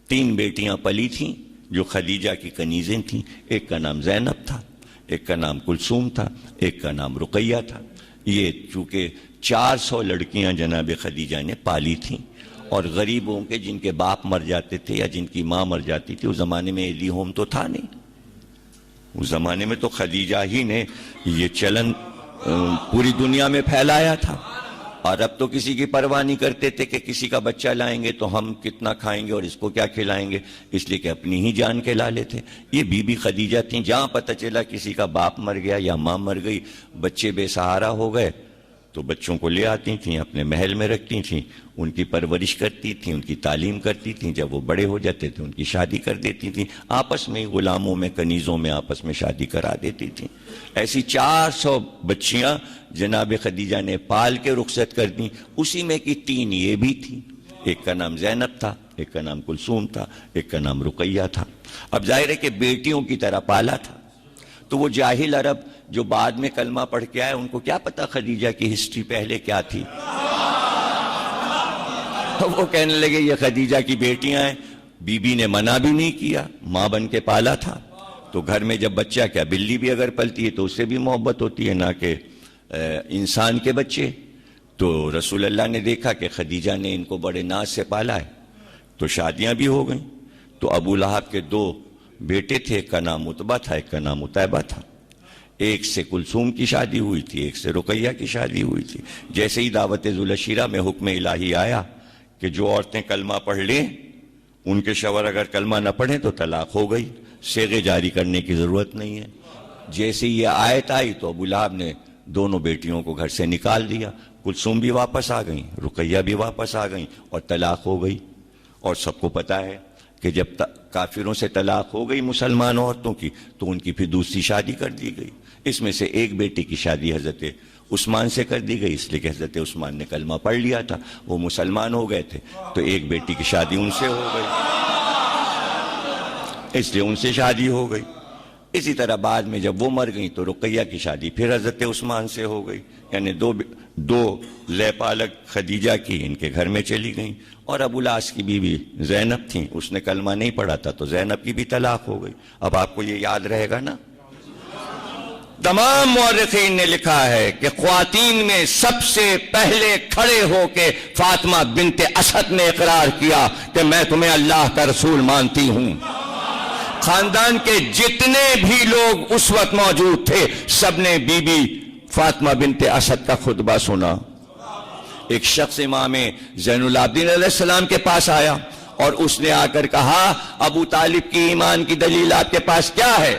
3 بیٹیاں پلی تھیں جو خدیجہ کی کنیزیں تھیں. ایک کا نام زینب تھا, ایک کا نام کلثوم تھا, ایک کا نام رقیہ تھا. یہ چونکہ 400 لڑکیاں جناب خدیجہ نے پالی تھیں اور غریبوں کے جن کے باپ مر جاتے تھے یا جن کی ماں مر جاتی تھی, اس زمانے میں ایلی ہوم تو تھا نہیں. اس زمانے میں تو خدیجہ ہی نے یہ چلن پوری دنیا میں پھیلایا تھا. اور اب تو کسی کی پرواہ نہیں کرتے تھے کہ کسی کا بچہ لائیں گے تو ہم کتنا کھائیں گے اور اس کو کیا کھلائیں گے, اس لیے کہ اپنی ہی جان کے لالے تھے. یہ بی بی خدیجہ تھیں, جہاں پتہ چلا کسی کا باپ مر گیا یا ماں مر گئی, بچے بے سہارا ہو گئے تو بچوں کو لے آتی تھیں, اپنے محل میں رکھتی تھیں, ان کی پرورش کرتی تھیں, ان کی تعلیم کرتی تھیں. جب وہ بڑے ہو جاتے تھے ان کی شادی کر دیتی تھیں, آپس میں غلاموں میں کنیزوں میں آپس میں شادی کرا دیتی تھیں. ایسی 400 بچیاں جناب خدیجہ نے پال کے رخصت کر دیں. اسی میں کی 3 یہ بھی تھیں, ایک کا نام زینب تھا, ایک کا نام کلثوم تھا, ایک کا نام رقیہ تھا. اب ظاہر ہے کہ بیٹیوں کی طرح پالا تھا. تو وہ جاہل عرب جو بعد میں کلمہ پڑھ کے آئے, ان کو کیا پتا خدیجہ کی ہسٹری پہلے کیا تھی. وہ کہنے لگے یہ خدیجہ کی بیٹیاں ہیں. بی بی نے منع بھی نہیں کیا, ماں بن کے پالا تھا. تو گھر میں جب بچہ, کیا بلی بھی اگر پلتی ہے تو اس سے بھی محبت ہوتی ہے, نہ کہ انسان کے بچے. تو رسول اللہ نے دیکھا کہ خدیجہ نے ان کو بڑے ناز سے پالا ہے, تو شادیاں بھی ہو گئیں. تو ابو لہب کے 2 بیٹے تھے, ایک کا نام عتبہ تھا, ایک کا نام عتیبہ تھا. ایک سے کلثوم کی شادی ہوئی تھی, ایک سے رقیہ کی شادی ہوئی تھی. جیسے ہی دعوت ذوالشیرہ میں حکم الہی آیا کہ جو عورتیں کلمہ پڑھ لیں ان کے شوہر اگر کلمہ نہ پڑھیں تو طلاق ہو گئی, صیغے جاری کرنے کی ضرورت نہیں ہے. جیسے یہ آیت آئی تو ابو لہب نے دونوں بیٹیوں کو گھر سے نکال دیا. کلثوم بھی واپس آ گئیں, رقیہ بھی واپس آ گئیں, اور طلاق ہو گئی. اور سب کو پتا ہے کہ جب کافروں سے طلاق ہو گئی مسلمان عورتوں کی تو ان کی پھر دوسری شادی کر دی گئی. اس میں سے ایک بیٹی کی شادی حضرت عثمان سے کر دی گئی, اس لیے کہ حضرت عثمان نے کلمہ پڑھ لیا تھا, وہ مسلمان ہو گئے تھے, تو ایک بیٹی کی شادی ان سے ہو گئی, اس لیے ان سے شادی ہو گئی. اسی طرح بعد میں جب وہ مر گئیں تو رقیہ کی شادی پھر حضرت عثمان سے ہو گئی. یعنی دو لے پالک خدیجہ کی ان کے گھر میں چلی گئیں. اور ابو العاص کی بیوی زینب تھیں, اس نے کلمہ نہیں پڑھا تھا تو زینب کی بھی طلاق ہو گئی. اب آپ کو یہ یاد رہے گا نا, تمام مورخین نے لکھا ہے کہ خواتین میں سب سے پہلے کھڑے ہو کے فاطمہ بنت اسد نے اقرار کیا کہ میں تمہیں اللہ کا رسول مانتی ہوں. خاندان کے جتنے بھی لوگ اس وقت موجود تھے سب نے بی بی فاطمہ بنت اسد کا خطبہ سنا. ایک شخص امام زین العابدین علیہ السلام کے پاس آیا اور اس نے آ کر کہا ابو طالب کی ایمان کی دلیل آپ کے پاس کیا ہے؟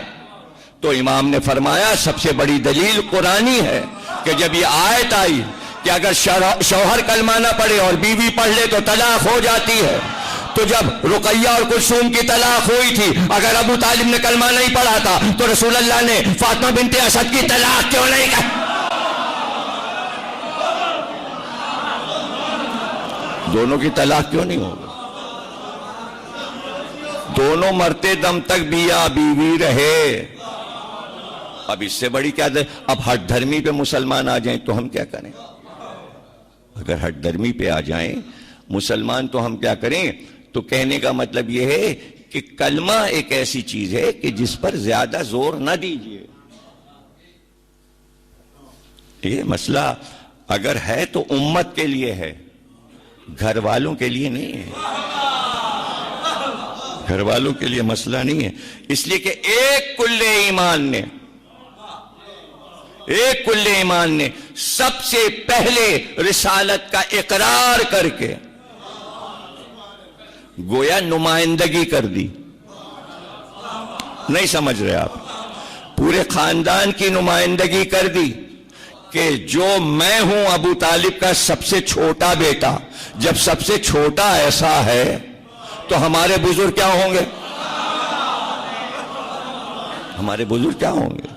تو امام نے فرمایا سب سے بڑی دلیل قرآنی ہے کہ جب یہ آیت آئی کہ اگر شوہر کلمہ نہ پڑھے اور بیوی پڑھ لے تو طلاق ہو جاتی ہے, تو جب رقیہ اور کلثوم کی طلاق ہوئی تھی اگر ابو طالب نے کلمہ نہیں پڑھا تھا تو رسول اللہ نے فاطمہ بنت اسد کی طلاق کیوں نہیں کہا؟ دونوں کی طلاق کیوں نہیں ہوگی؟ دونوں مرتے دم تک بیاں بیوی رہے. اب اس سے بڑی کیا اب ہٹ دھرمی پہ مسلمان آ جائیں تو ہم کیا کریں؟ اگر ہٹ دھرمی پہ آ جائیں مسلمان تو ہم کیا کریں؟ تو کہنے کا مطلب یہ ہے کہ کلمہ ایک ایسی چیز ہے کہ جس پر زیادہ زور نہ دیجیے. یہ مسئلہ اگر ہے تو امت کے لیے ہے, گھر والوں کے لیے نہیں ہے. گھر والوں کے لیے مسئلہ نہیں ہے, اس لیے کہ ایک کل ایمان نے سب سے پہلے رسالت کا اقرار کر کے گویا نمائندگی کر دی. نہیں سمجھ رہے آپ؟ پورے خاندان کی نمائندگی کر دی کہ جو میں ہوں ابو طالب کا سب سے چھوٹا بیٹا, جب سب سے چھوٹا ایسا ہے تو ہمارے بزرگ کیا ہوں گے؟ ہمارے بزرگ کیا ہوں گے؟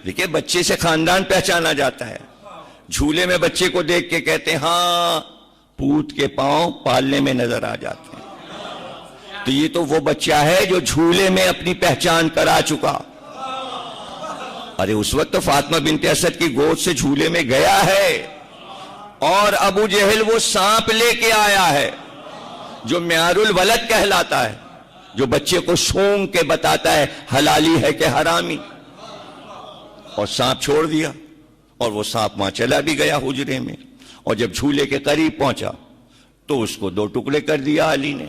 دیکھیں بچے سے خاندان پہچانا جاتا ہے. جھولے میں بچے کو دیکھ کے کہتے ہیں ہاں پوت کے پاؤں پالنے میں نظر آ جاتے ہیں. تو یہ تو وہ بچہ ہے جو جھولے میں اپنی پہچان کرا چکا. ارے اس وقت تو فاطمہ بنت اسد کی گود سے جھولے میں گیا ہے اور ابو جہل وہ سانپ لے کے آیا ہے جو معیار الولد کہلاتا ہے, جو بچے کو سونگ کے بتاتا ہے حلالی ہے کہ حرامی, اور سانپ چھوڑ دیا اور وہ سانپ وہاں چلا بھی گیا حجرے میں. اور جب جھولے کے قریب پہنچا تو اس کو 2 ٹکڑے کر دیا علی نے.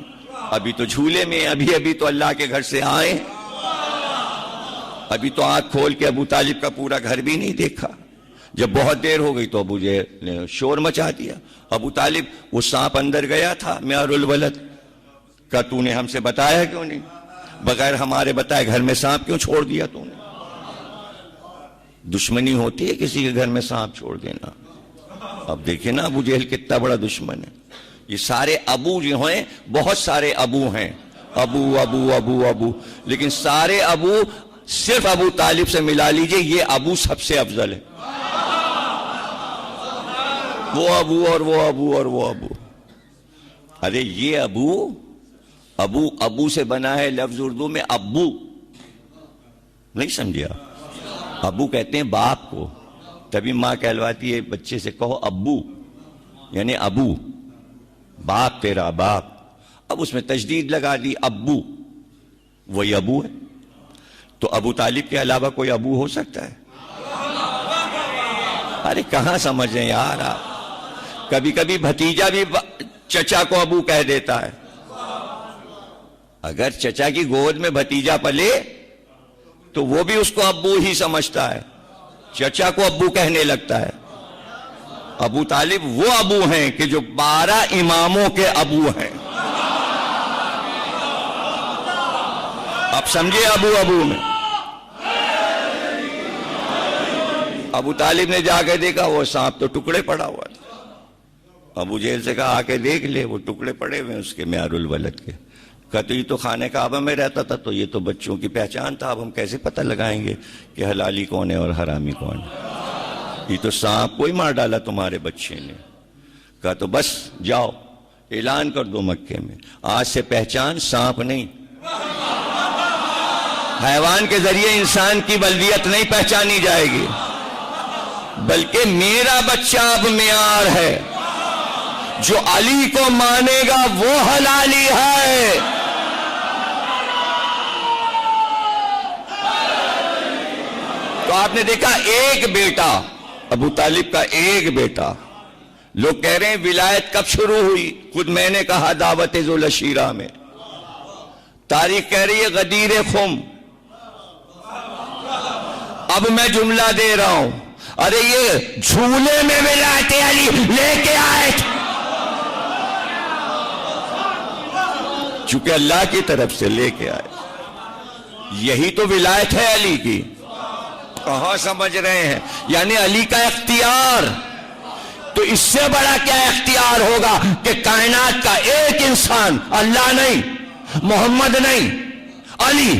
ابھی تو جھولے میں, ابھی تو اللہ کے گھر سے آئے, ابھی تو آنکھ کھول کے ابو طالب کا پورا گھر بھی نہیں دیکھا. جب بہت دیر ہو گئی تو ابو جہل نے شور مچا دیا. ابو طالب وہ سانپ اندر گیا تھا معیار الولد کا, تو نے ہم سے بتایا کیوں نہیں؟ بغیر ہمارے بتائے گھر میں سانپ کیوں چھوڑ دیا تو نے؟ دشمنی ہوتی ہے کسی کے گھر میں سانپ چھوڑ دینا. اب دیکھیں نا ابو جہل کتنا بڑا دشمن ہے. یہ سارے ابو جو ہیں, بہت سارے ابو ہیں, ابو ابو ابو ابو, لیکن سارے ابو صرف ابو طالب سے ملا لیجئے, یہ ابو سب سے افضل ہے. وہ ابو اور وہ ابو اور وہ ابو. ارے یہ ابو سے بنا ہے لفظ اردو میں ابو, نہیں سمجھا؟ ابو کہتے ہیں باپ کو, تبھی ماں کہلواتی ہے بچے سے کہو ابو, یعنی ابو باپ, تیرا باپ. اب اس میں تشدید لگا دی ابو, وہی ابو ہے. تو ابو طالب کے علاوہ کوئی ابو ہو سکتا ہے؟ ارے کہاں سمجھیں یار آپ. کبھی کبھی بھتیجا بھی چچا کو ابو کہہ دیتا ہے. اگر چچا کی گود میں بھتیجا پلے تو وہ بھی اس کو ابو ہی سمجھتا ہے, چچا کو ابو کہنے لگتا ہے. ابو طالب وہ ابو ہیں کہ جو 12 اماموں کے ابو ہیں. اب سمجھے ابو میں. ابو طالب نے جا کے دیکھا وہ سانپ تو ٹکڑے پڑا ہوا تھا۔ ابو جہل سے کہا آ کے دیکھ لے، وہ ٹکڑے پڑے ہوئے اس کے معیار الولد کے۔ کہا تو یہ تو خانہ کعبہ میں رہتا تھا، تو یہ تو بچوں کی پہچان تھا، اب ہم کیسے پتہ لگائیں گے کہ حلالی کون ہے اور حرامی کون ہے؟ یہ تو سانپ کو ہی مار ڈالا تمہارے بچے نے۔ کہا تو بس جاؤ اعلان کر دو مکے میں، آج سے پہچان سانپ نہیں، حیوان کے ذریعے انسان کی بلدیت نہیں پہچانی جائے گی، بلکہ میرا بچہ اب معیار ہے، جو علی کو مانے گا وہ حلالی ہے۔ تو آپ نے دیکھا ایک بیٹا، ابو طالب کا ایک بیٹا، لوگ کہہ رہے ہیں ولایت کب شروع ہوئی؟ خود میں نے کہا دعوت ذوالعشیرہ میں، تاریخ کہہ رہی ہے غدیر خم۔ اب میں جملہ دے رہا ہوں، ارے یہ جھولے میں ولایت علی لے کے آئے تھے، چونکہ اللہ کی طرف سے لے کے آئے، یہی تو ولایت ہے علی کی۔ کہاں سمجھ رہے ہیں؟ یعنی علی کا اختیار، تو اس سے بڑا کیا اختیار ہوگا کہ کائنات کا ایک انسان، اللہ نہیں، محمد نہیں، علی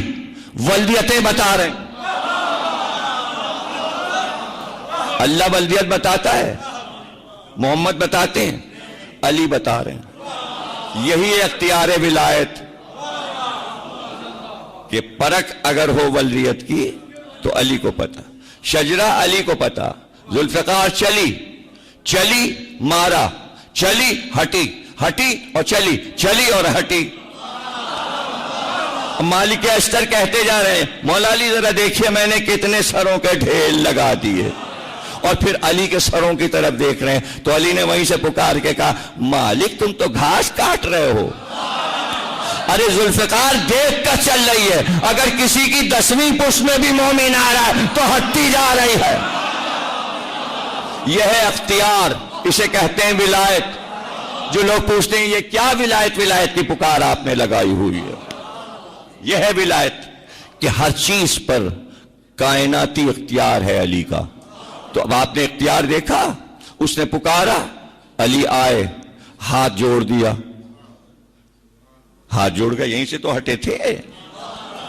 ولدیتیں بتا رہے ہیں۔ اللہ ولدیت بتاتا ہے، محمد بتاتے ہیں، علی بتا رہے ہیں۔ یہی اختیار ولایت کہ پرکھ اگر ہو ولدیت کی تو علی کو پتا، شجرہ علی کو پتا، ذوالفقار چلی مارا، چلی ہٹی اور چلی اور ہٹی۔ مالک اشتر کہتے جا رہے ہیں مولا علی ذرا دیکھیے میں نے کتنے سروں کے ڈھیل لگا دیے، اور پھر علی کے سروں کی طرف دیکھ رہے ہیں، تو علی نے وہیں سے پکار کے کہا مالک تم تو گھاس کاٹ رہے ہو، ارے ذوالفقار دیکھ کر چل رہی ہے، اگر کسی کی 10ویں پشت میں بھی مومن آ رہا ہے تو ہٹتی جا رہی ہے۔ یہ ہے اختیار، اسے کہتے ہیں ولایت۔ جو لوگ پوچھتے ہیں یہ کیا ولایت کی پکار آپ نے لگائی ہوئی ہے، یہ ہے ولایت کہ ہر چیز پر کائناتی اختیار ہے علی کا۔ تو اب آپ نے اختیار دیکھا، اس نے پکارا، علی آئے، ہاتھ جوڑ دیا، ہاتھ جوڑ گئے، یہیں سے تو ہٹے تھے۔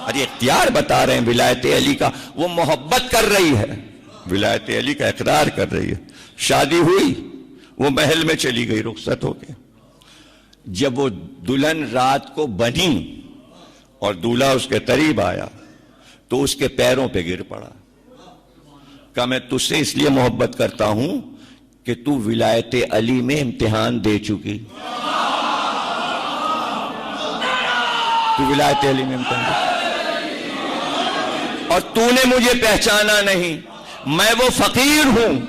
ارے اختیار بتا رہے ہیں ولایت علی کا، وہ محبت کر رہی ہے، ولایت علی کا اقرار کر رہی ہے۔ شادی ہوئی، وہ محل میں چلی گئی رخصت ہو کے۔ جب وہ دلہن رات کو بنی اور دولہا اس کے قریب آیا تو اس کے پیروں پہ گر پڑا، کہا میں تجھ سے اس لیے محبت کرتا ہوں کہ تو ولایت علی میں امتحان دے چکی، تو ولایت علی میں امتحان دے، اور تو نے مجھے پہچانا نہیں، میں وہ فقیر ہوں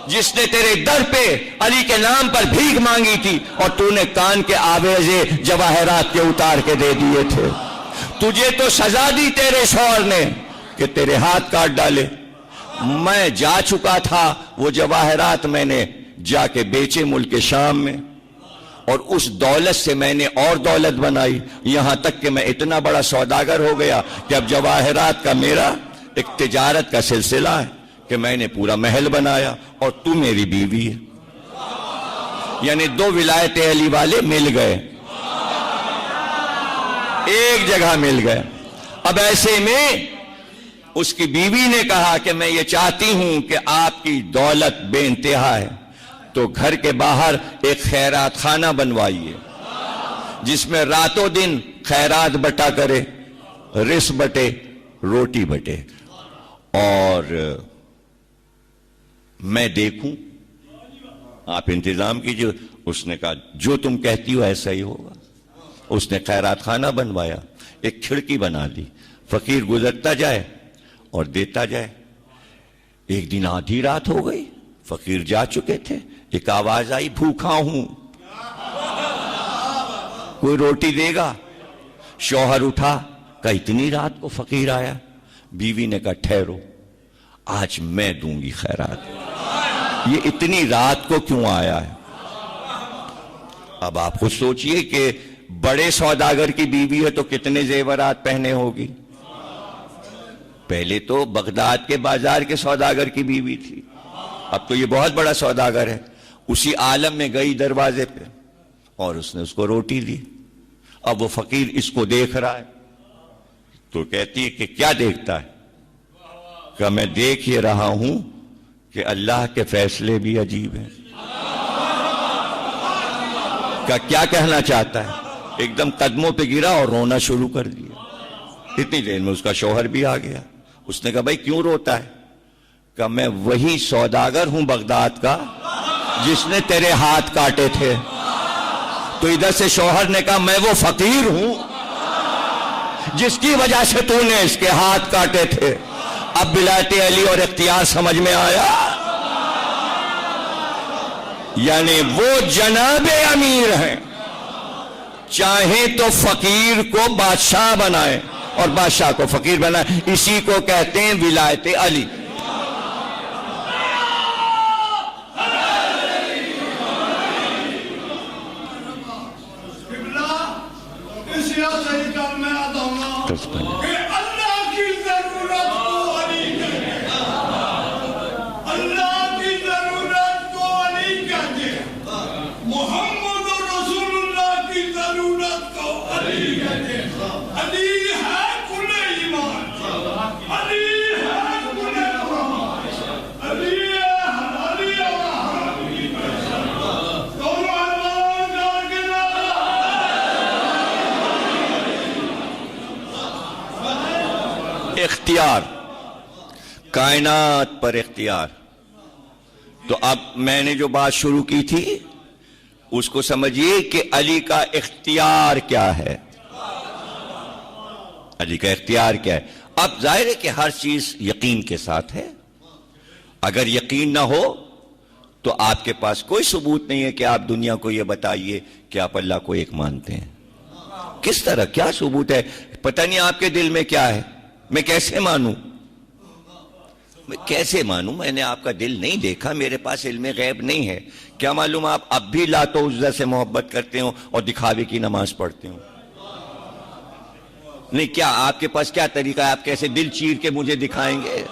جس نے تیرے در پہ علی کے نام پر بھیک مانگی تھی، اور تو نے کان کے آویزے جواہرات کے اتار کے دے دیے تھے۔ تجھے تو سزا دی تیرے شوہر نے کہ تیرے ہاتھ کاٹ ڈالے، میں جا چکا تھا، وہ جواہرات میں نے جا کے بیچے ملک شام میں، اور اس دولت سے میں نے اور دولت بنائی، یہاں تک کہ میں اتنا بڑا سوداگر ہو گیا کہ اب جواہرات کا میرا ایک تجارت کا سلسلہ ہے کہ میں نے پورا محل بنایا، اور تو میری بیوی ہے۔ یعنی دو ولایت علی والے مل گئے، ایک جگہ مل گئے۔ اب ایسے میں اس کی بیوی نے کہا کہ میں یہ چاہتی ہوں کہ آپ کی دولت بے انتہا ہے، تو گھر کے باہر ایک خیرات خانہ بنوائیے جس میں راتوں دن خیرات بٹا کرے، رس بٹے، روٹی بٹے، اور میں دیکھوں، آپ انتظام کیجئے۔ اس نے کہا جو تم کہتی ہو ایسا ہی ہوگا۔ اس نے خیرات خانہ بنوایا، ایک کھڑکی بنا دی، فقیر گزرتا جائے اور دیتا جائے۔ ایک دن آدھی رات ہو گئی، فقیر جا چکے تھے، ایک آواز آئی بھوکا ہوں، کوئی روٹی دے گا؟ شوہر اٹھا، کہا اتنی رات کو فقیر آیا؟ بیوی نے کہا ٹھہرو، آج میں دوں گی خیرات، یہ اتنی رات کو کیوں آیا ہے؟ اب آپ خود سوچئے کہ بڑے سوداگر کی بیوی ہے تو کتنے زیورات پہنے ہوگی، پہلے تو بغداد کے بازار کے سوداگر کی بیوی تھی، اب تو یہ بہت بڑا سوداگر ہے. اسی عالم میں گئی دروازے پہ اور اس نے اس کو روٹی دی. اب وہ فقیر اس کو دیکھ رہا ہے تو کہتی ہے کہ کیا دیکھتا ہے؟ کہ میں دیکھ یہ رہا ہوں کہ اللہ کے فیصلے بھی عجیب ہیں. کہ کیا کہنا چاہتا ہے؟ ایک دم قدموں پہ گرا اور رونا شروع کر دیا. اتنی دیر میں اس کا شوہر بھی آ گیا. اس نے کہا بھائی کیوں روتا ہے؟ کہ میں وہی سوداگر ہوں بغداد کا جس نے تیرے ہاتھ کاٹے تھے. تو ادھر سے شوہر نے کہا میں وہ فقیر ہوں جس کی وجہ سے تو نے اس کے ہاتھ کاٹے تھے. اب ولایت علی اور اختیار سمجھ میں آیا. یعنی وہ جناب امیر ہیں، چاہیں تو فقیر کو بادشاہ بنائیں اور بادشاہ کو فقیر بنائیں. اسی کو کہتے ہیں ولایت علی. اختیار، کائنات پر اختیار. تو اب میں نے جو بات شروع کی تھی اس کو سمجھیے کہ علی کا اختیار کیا ہے. علی کا اختیار کیا ہے؟ اب ظاہر ہے کہ ہر چیز یقین کے ساتھ ہے. اگر یقین نہ ہو تو آپ کے پاس کوئی ثبوت نہیں ہے کہ آپ دنیا کو یہ بتائیے کہ آپ اللہ کو ایک مانتے ہیں. کس طرح، کیا ثبوت ہے؟ پتہ نہیں آپ کے دل میں کیا ہے. میں کیسے مانوں؟ میں نے آپ کا دل نہیں دیکھا، میرے پاس علم غیب نہیں ہے. کیا معلوم آپ اب بھی لات و عزا سے محبت کرتے ہوں اور دکھاوے کی نماز پڑھتے ہوں؟ نہیں، کیا آپ کے پاس کیا طریقہ ہے؟ آپ کیسے دل چیر کے مجھے دکھائیں گے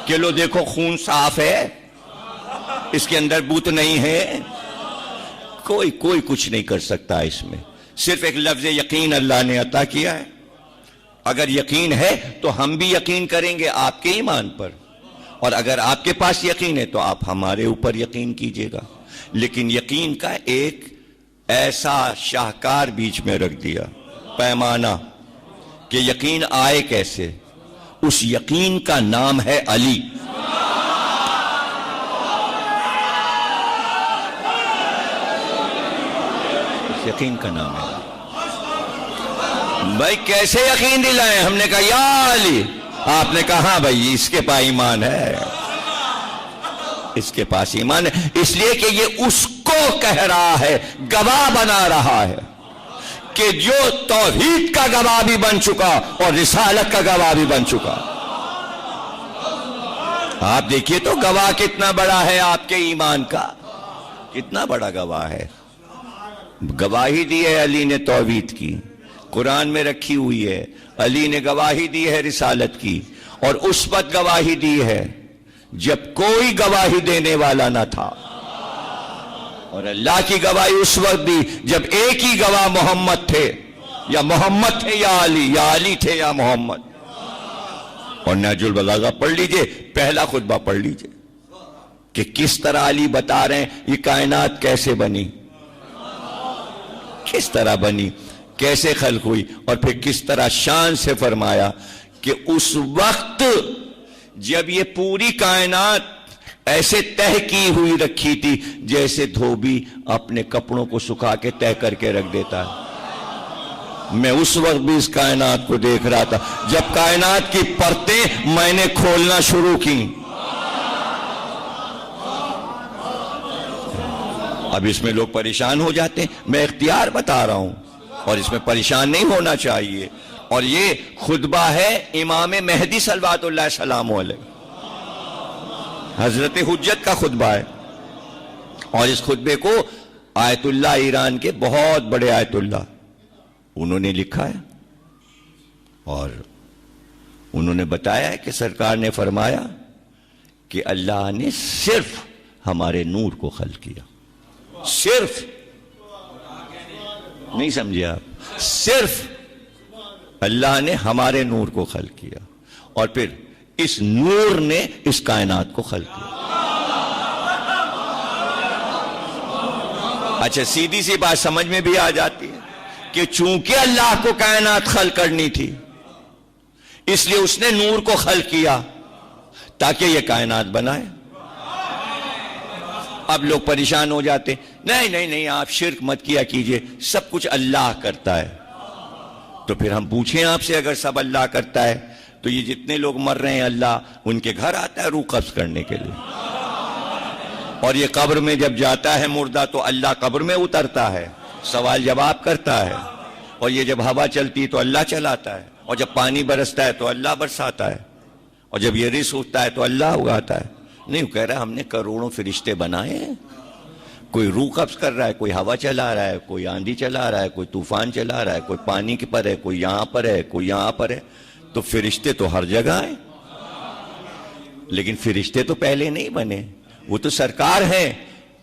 کہ لو دیکھو خون صاف ہے، اس کے اندر بوت نہیں ہے؟ کوئی کچھ نہیں کر سکتا اس میں. صرف ایک لفظ یقین اللہ نے عطا کیا ہے. اگر یقین ہے تو ہم بھی یقین کریں گے آپ کے ایمان پر، اور اگر آپ کے پاس یقین ہے تو آپ ہمارے اوپر یقین کیجئے گا. لیکن یقین کا ایک ایسا شاہکار بیچ میں رکھ دیا، پیمانہ، کہ یقین آئے کیسے. اس یقین کا نام ہے علی. اس یقین کا نام ہے. بھائی کیسے یقین دلائیں؟ ہم نے کہا یا علی. آپ نے کہا ہاں بھائی اس کے پاس ایمان ہے، اس کے پاس ایمان ہے. اس لیے کہ یہ اس کو کہہ رہا ہے، گواہ بنا رہا ہے کہ جو توحید کا گواہ بھی بن چکا اور رسالت کا گواہ بھی بن چکا. آپ دیکھیے تو گواہ کتنا بڑا ہے آپ کے ایمان کا، کتنا بڑا گواہ ہے. گواہی دی ہے علی نے توحید کی، قرآن میں رکھی ہوئی ہے. علی نے گواہی دی ہے رسالت کی، اور اس وقت گواہی دی ہے جب کوئی گواہی دینے والا نہ تھا. اور اللہ کی گواہی اس وقت دی جب ایک ہی گواہ محمد تھے، یا محمد تھے یا علی، یا علی تھے یا محمد. اور نہج البلاغہ پڑھ لیجئے، پہلا خطبہ پڑھ لیجئے کہ کس طرح علی بتا رہے ہیں یہ کائنات کیسے بنی، کس طرح بنی، کیسے خلق ہوئی. اور پھر کس طرح شان سے فرمایا کہ اس وقت جب یہ پوری کائنات ایسے تہ کی ہوئی رکھی تھی جیسے دھوبی اپنے کپڑوں کو سکھا کے تہ کر کے رکھ دیتا ہے. میں اس وقت بھی اس کائنات کو دیکھ رہا تھا جب کائنات کی پرتیں میں نے کھولنا شروع کی. اب اس میں لوگ پریشان ہو جاتے ہیں. میں اختیار بتا رہا ہوں اور اس میں پریشان نہیں ہونا چاہیے. اور یہ خطبہ ہے امام مہدی صلوات اللہ السلام علیہ، حضرت حجت کا خطبہ ہے. اور اس خطبے کو آیت اللہ ایران کے بہت بڑے آیت اللہ انہوں نے لکھا ہے. اور انہوں نے بتایا کہ سرکار نے فرمایا کہ اللہ نے صرف ہمارے نور کو خلق کیا. صرف, نہیں سمجھے آپ, صرف اللہ نے ہمارے نور کو خلق کیا اور پھر اس نور نے اس کائنات کو خلق کیا. اچھا سیدھی سی بات سمجھ میں بھی آ جاتی ہے کہ چونکہ اللہ کو کائنات خلق کرنی تھی اس لیے اس نے نور کو خلق کیا تاکہ یہ کائنات بنائے. اب لوگ پریشان ہو جاتے, نہیں نہیں نہیں آپ شرک مت کیا کیجئے, سب کچھ اللہ کرتا ہے. تو پھر ہم پوچھیں آپ سے, اگر سب اللہ کرتا ہے تو یہ جتنے لوگ مر رہے ہیں اللہ ان کے گھر آتا ہے روح قبض کرنے کے لیے, اور یہ قبر میں جب جاتا ہے مردہ تو اللہ قبر میں اترتا ہے, سوال جواب کرتا ہے, اور یہ جب ہوا چلتی تو اللہ چلاتا ہے, اور جب پانی برستا ہے تو اللہ برساتا ہے, اور جب یہ رزق اٹھتا ہے تو اللہ اگاتا ہے. نہیں, کہہ رہا ہم نے کروڑوں فرشتے بنائے ہیں, کوئی روح قبض کر رہا ہے, کوئی ہوا چلا رہا ہے, کوئی آندھی چلا رہا ہے, کوئی طوفان چلا رہا ہے, کوئی پانی کے پر ہے, کوئی یہاں پر ہے, کوئی یہاں پر ہے. تو فرشتے تو ہر جگہ ہیں, لیکن فرشتے تو پہلے نہیں بنے, وہ تو سرکار ہیں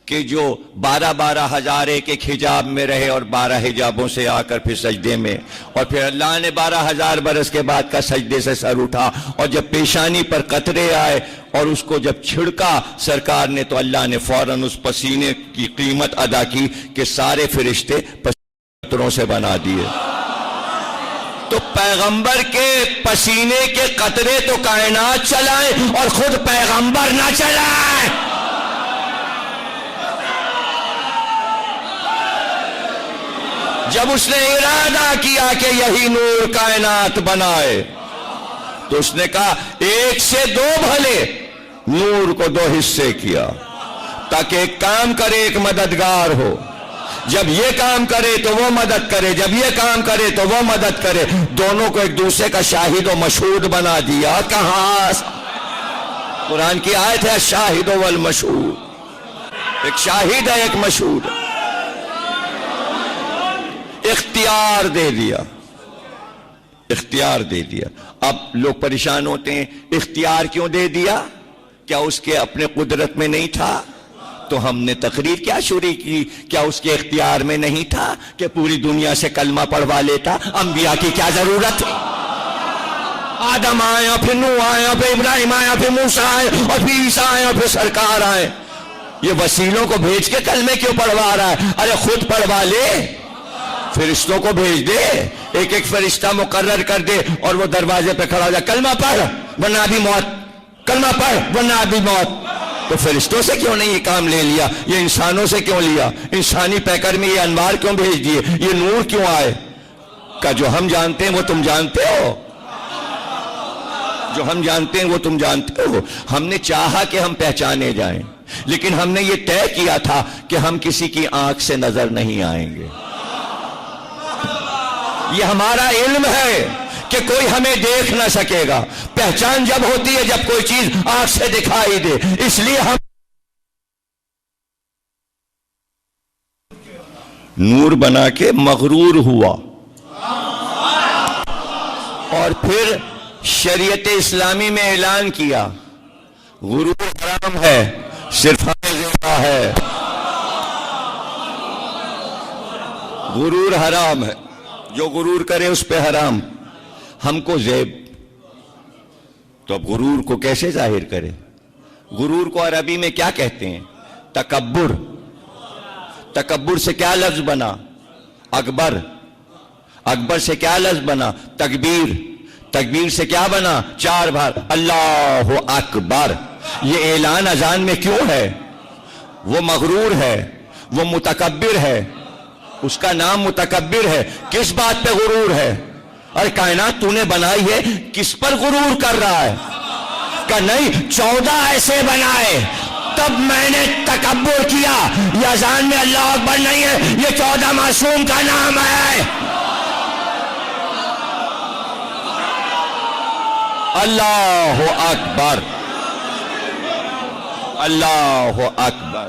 کہ جو 12 ہزار ایک حجاب میں رہے اور 12 حجابوں سے آ کر پھر سجدے میں, اور پھر اللہ نے 12,000 برس کے بعد کا سجدے سے سر اٹھا, اور جب پیشانی پر قطرے آئے اور اس کو جب چھڑکا سرکار نے تو اللہ نے فوراً اس پسینے کی قیمت ادا کی کہ سارے فرشتے قطروں سے بنا دیے. تو پیغمبر کے پسینے کے قطرے تو کائنات چلائیں اور خود پیغمبر نہ چلائیں. جب اس نے ارادہ کیا کہ یہی نور کائنات بنائے تو اس نے کہا 1 سے 2 بھلے, نور کو 2 حصے کیا تاکہ ایک کام کرے ایک مددگار ہو, جب یہ کام کرے تو وہ مدد کرے, جب یہ کام کرے تو وہ مدد کرے, دونوں کو ایک دوسرے کا شاہد و مشہود بنا دیا. کہاں قرآن کی آیت ہے شاہد والمشہود, ایک شاہد ہے ایک مشہود. اختیار دے دیا, اختیار دے دیا. اب لوگ پریشان ہوتے ہیں اختیار کیوں دے دیا, کیا اس کے اپنے قدرت میں نہیں تھا؟ تو ہم نے تقریر کیا شروع کی, کیا اس کے اختیار میں نہیں تھا کہ پوری دنیا سے کلمہ پڑھوا لیتا؟ انبیاء کی کیا ضرورت ہے؟ آدم آیا, پھر نوح آیا, پھر ابراہیم آیا, پھر موسیٰ آئے, اور پھر عیسیٰ آیا, پھر سرکار آئے. یہ وسیلوں کو بھیج کے کلمے کیوں پڑھوا رہا ہے؟ ارے خود پڑھوا لے, فرشتوں کو بھیج دے, ایک ایک فرشتہ مقرر کر دے اور وہ دروازے پہ کھڑا ہو جائے, کلمہ پڑھ ورنہ ابھی موت, کلمہ پڑھ ورنہ ابھی موت. تو فرشتوں سے کیوں نہیں یہ کام لے لیا, یہ انسانوں سے کیوں لیا, انسانی پیکر میں یہ انوار کیوں بھیج دیے, یہ نور کیوں آئے؟ کہ جو ہم جانتے ہیں وہ تم جانتے ہو, جو ہم جانتے ہیں وہ تم جانتے ہو. ہم نے چاہا کہ ہم پہچانے جائیں, لیکن ہم نے یہ طے کیا تھا کہ ہم کسی کی آنکھ سے نظر نہیں آئیں گے. یہ ہمارا علم ہے کہ کوئی ہمیں دیکھ نہ سکے گا. پہچان جب ہوتی ہے جب کوئی چیز آنکھ سے دکھائی دے, اس لیے ہم نور بنا کے مغرور ہوا, اور پھر شریعت اسلامی میں اعلان کیا غرور حرام ہے, صرف ہمیں زندہ ہے. غرور حرام ہے, جو غرور کرے اس پہ حرام. ہم کو زیب, تو اب غرور کو کیسے ظاہر کرے؟ غرور کو عربی میں کیا کہتے ہیں؟ تکبر. تکبر سے کیا لفظ بنا؟ اکبر. اکبر سے کیا لفظ بنا؟ تکبیر. تکبیر سے کیا بنا؟ 4 بار اللہ اکبر. یہ اعلان اذان میں کیوں ہے؟ وہ مغرور ہے, وہ متکبر ہے, اس کا نام متکبر ہے. کس بات پہ غرور ہے؟ ارے کائنات تو نے بنائی ہے, کس پر غرور کر رہا ہے؟ کہ نہیں 14 ایسے بنائے تب میں نے تکبر کیا. یہ اذان میں اللہ اکبر نہیں ہے, یہ 14 معصوم کا نام ہے. اللہ اکبر, اللہ اکبر.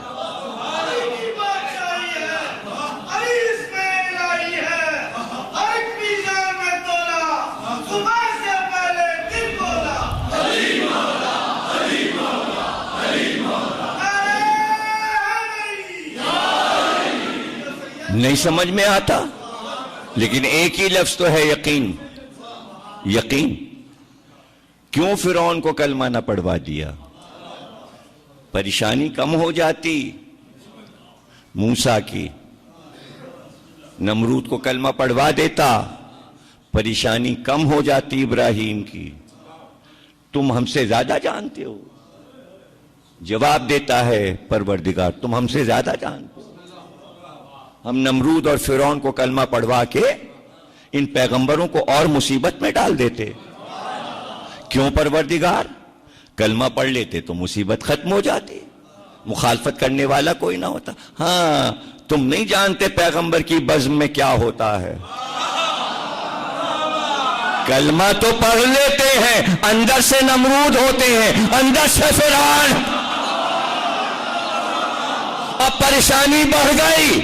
نہیں سمجھ میں آتا، لیکن ایک ہی لفظ تو ہے یقین. یقین. کیوں فرعون کو کلمہ نہ پڑھوا دیا؟ پریشانی کم ہو جاتی موسیٰ کی. نمرود کو کلمہ پڑھوا دیتا، پریشانی کم ہو جاتی ابراہیم کی. تم ہم سے زیادہ جانتے ہو. جواب دیتا ہے پروردگار، تم ہم سے زیادہ جانتے ہو. ہم نمرود اور فرعون کو کلمہ پڑھوا کے ان پیغمبروں کو اور مصیبت میں ڈال دیتے. کیوں پروردگار؟ کلمہ پڑھ لیتے تو مصیبت ختم ہو جاتی، مخالفت کرنے والا کوئی نہ ہوتا. ہاں تم نہیں جانتے پیغمبر کی بزم میں کیا ہوتا ہے. کلمہ تو پڑھ لیتے ہیں، اندر سے نمرود ہوتے ہیں، اندر سے فرعون. اب پریشانی بڑھ گئی.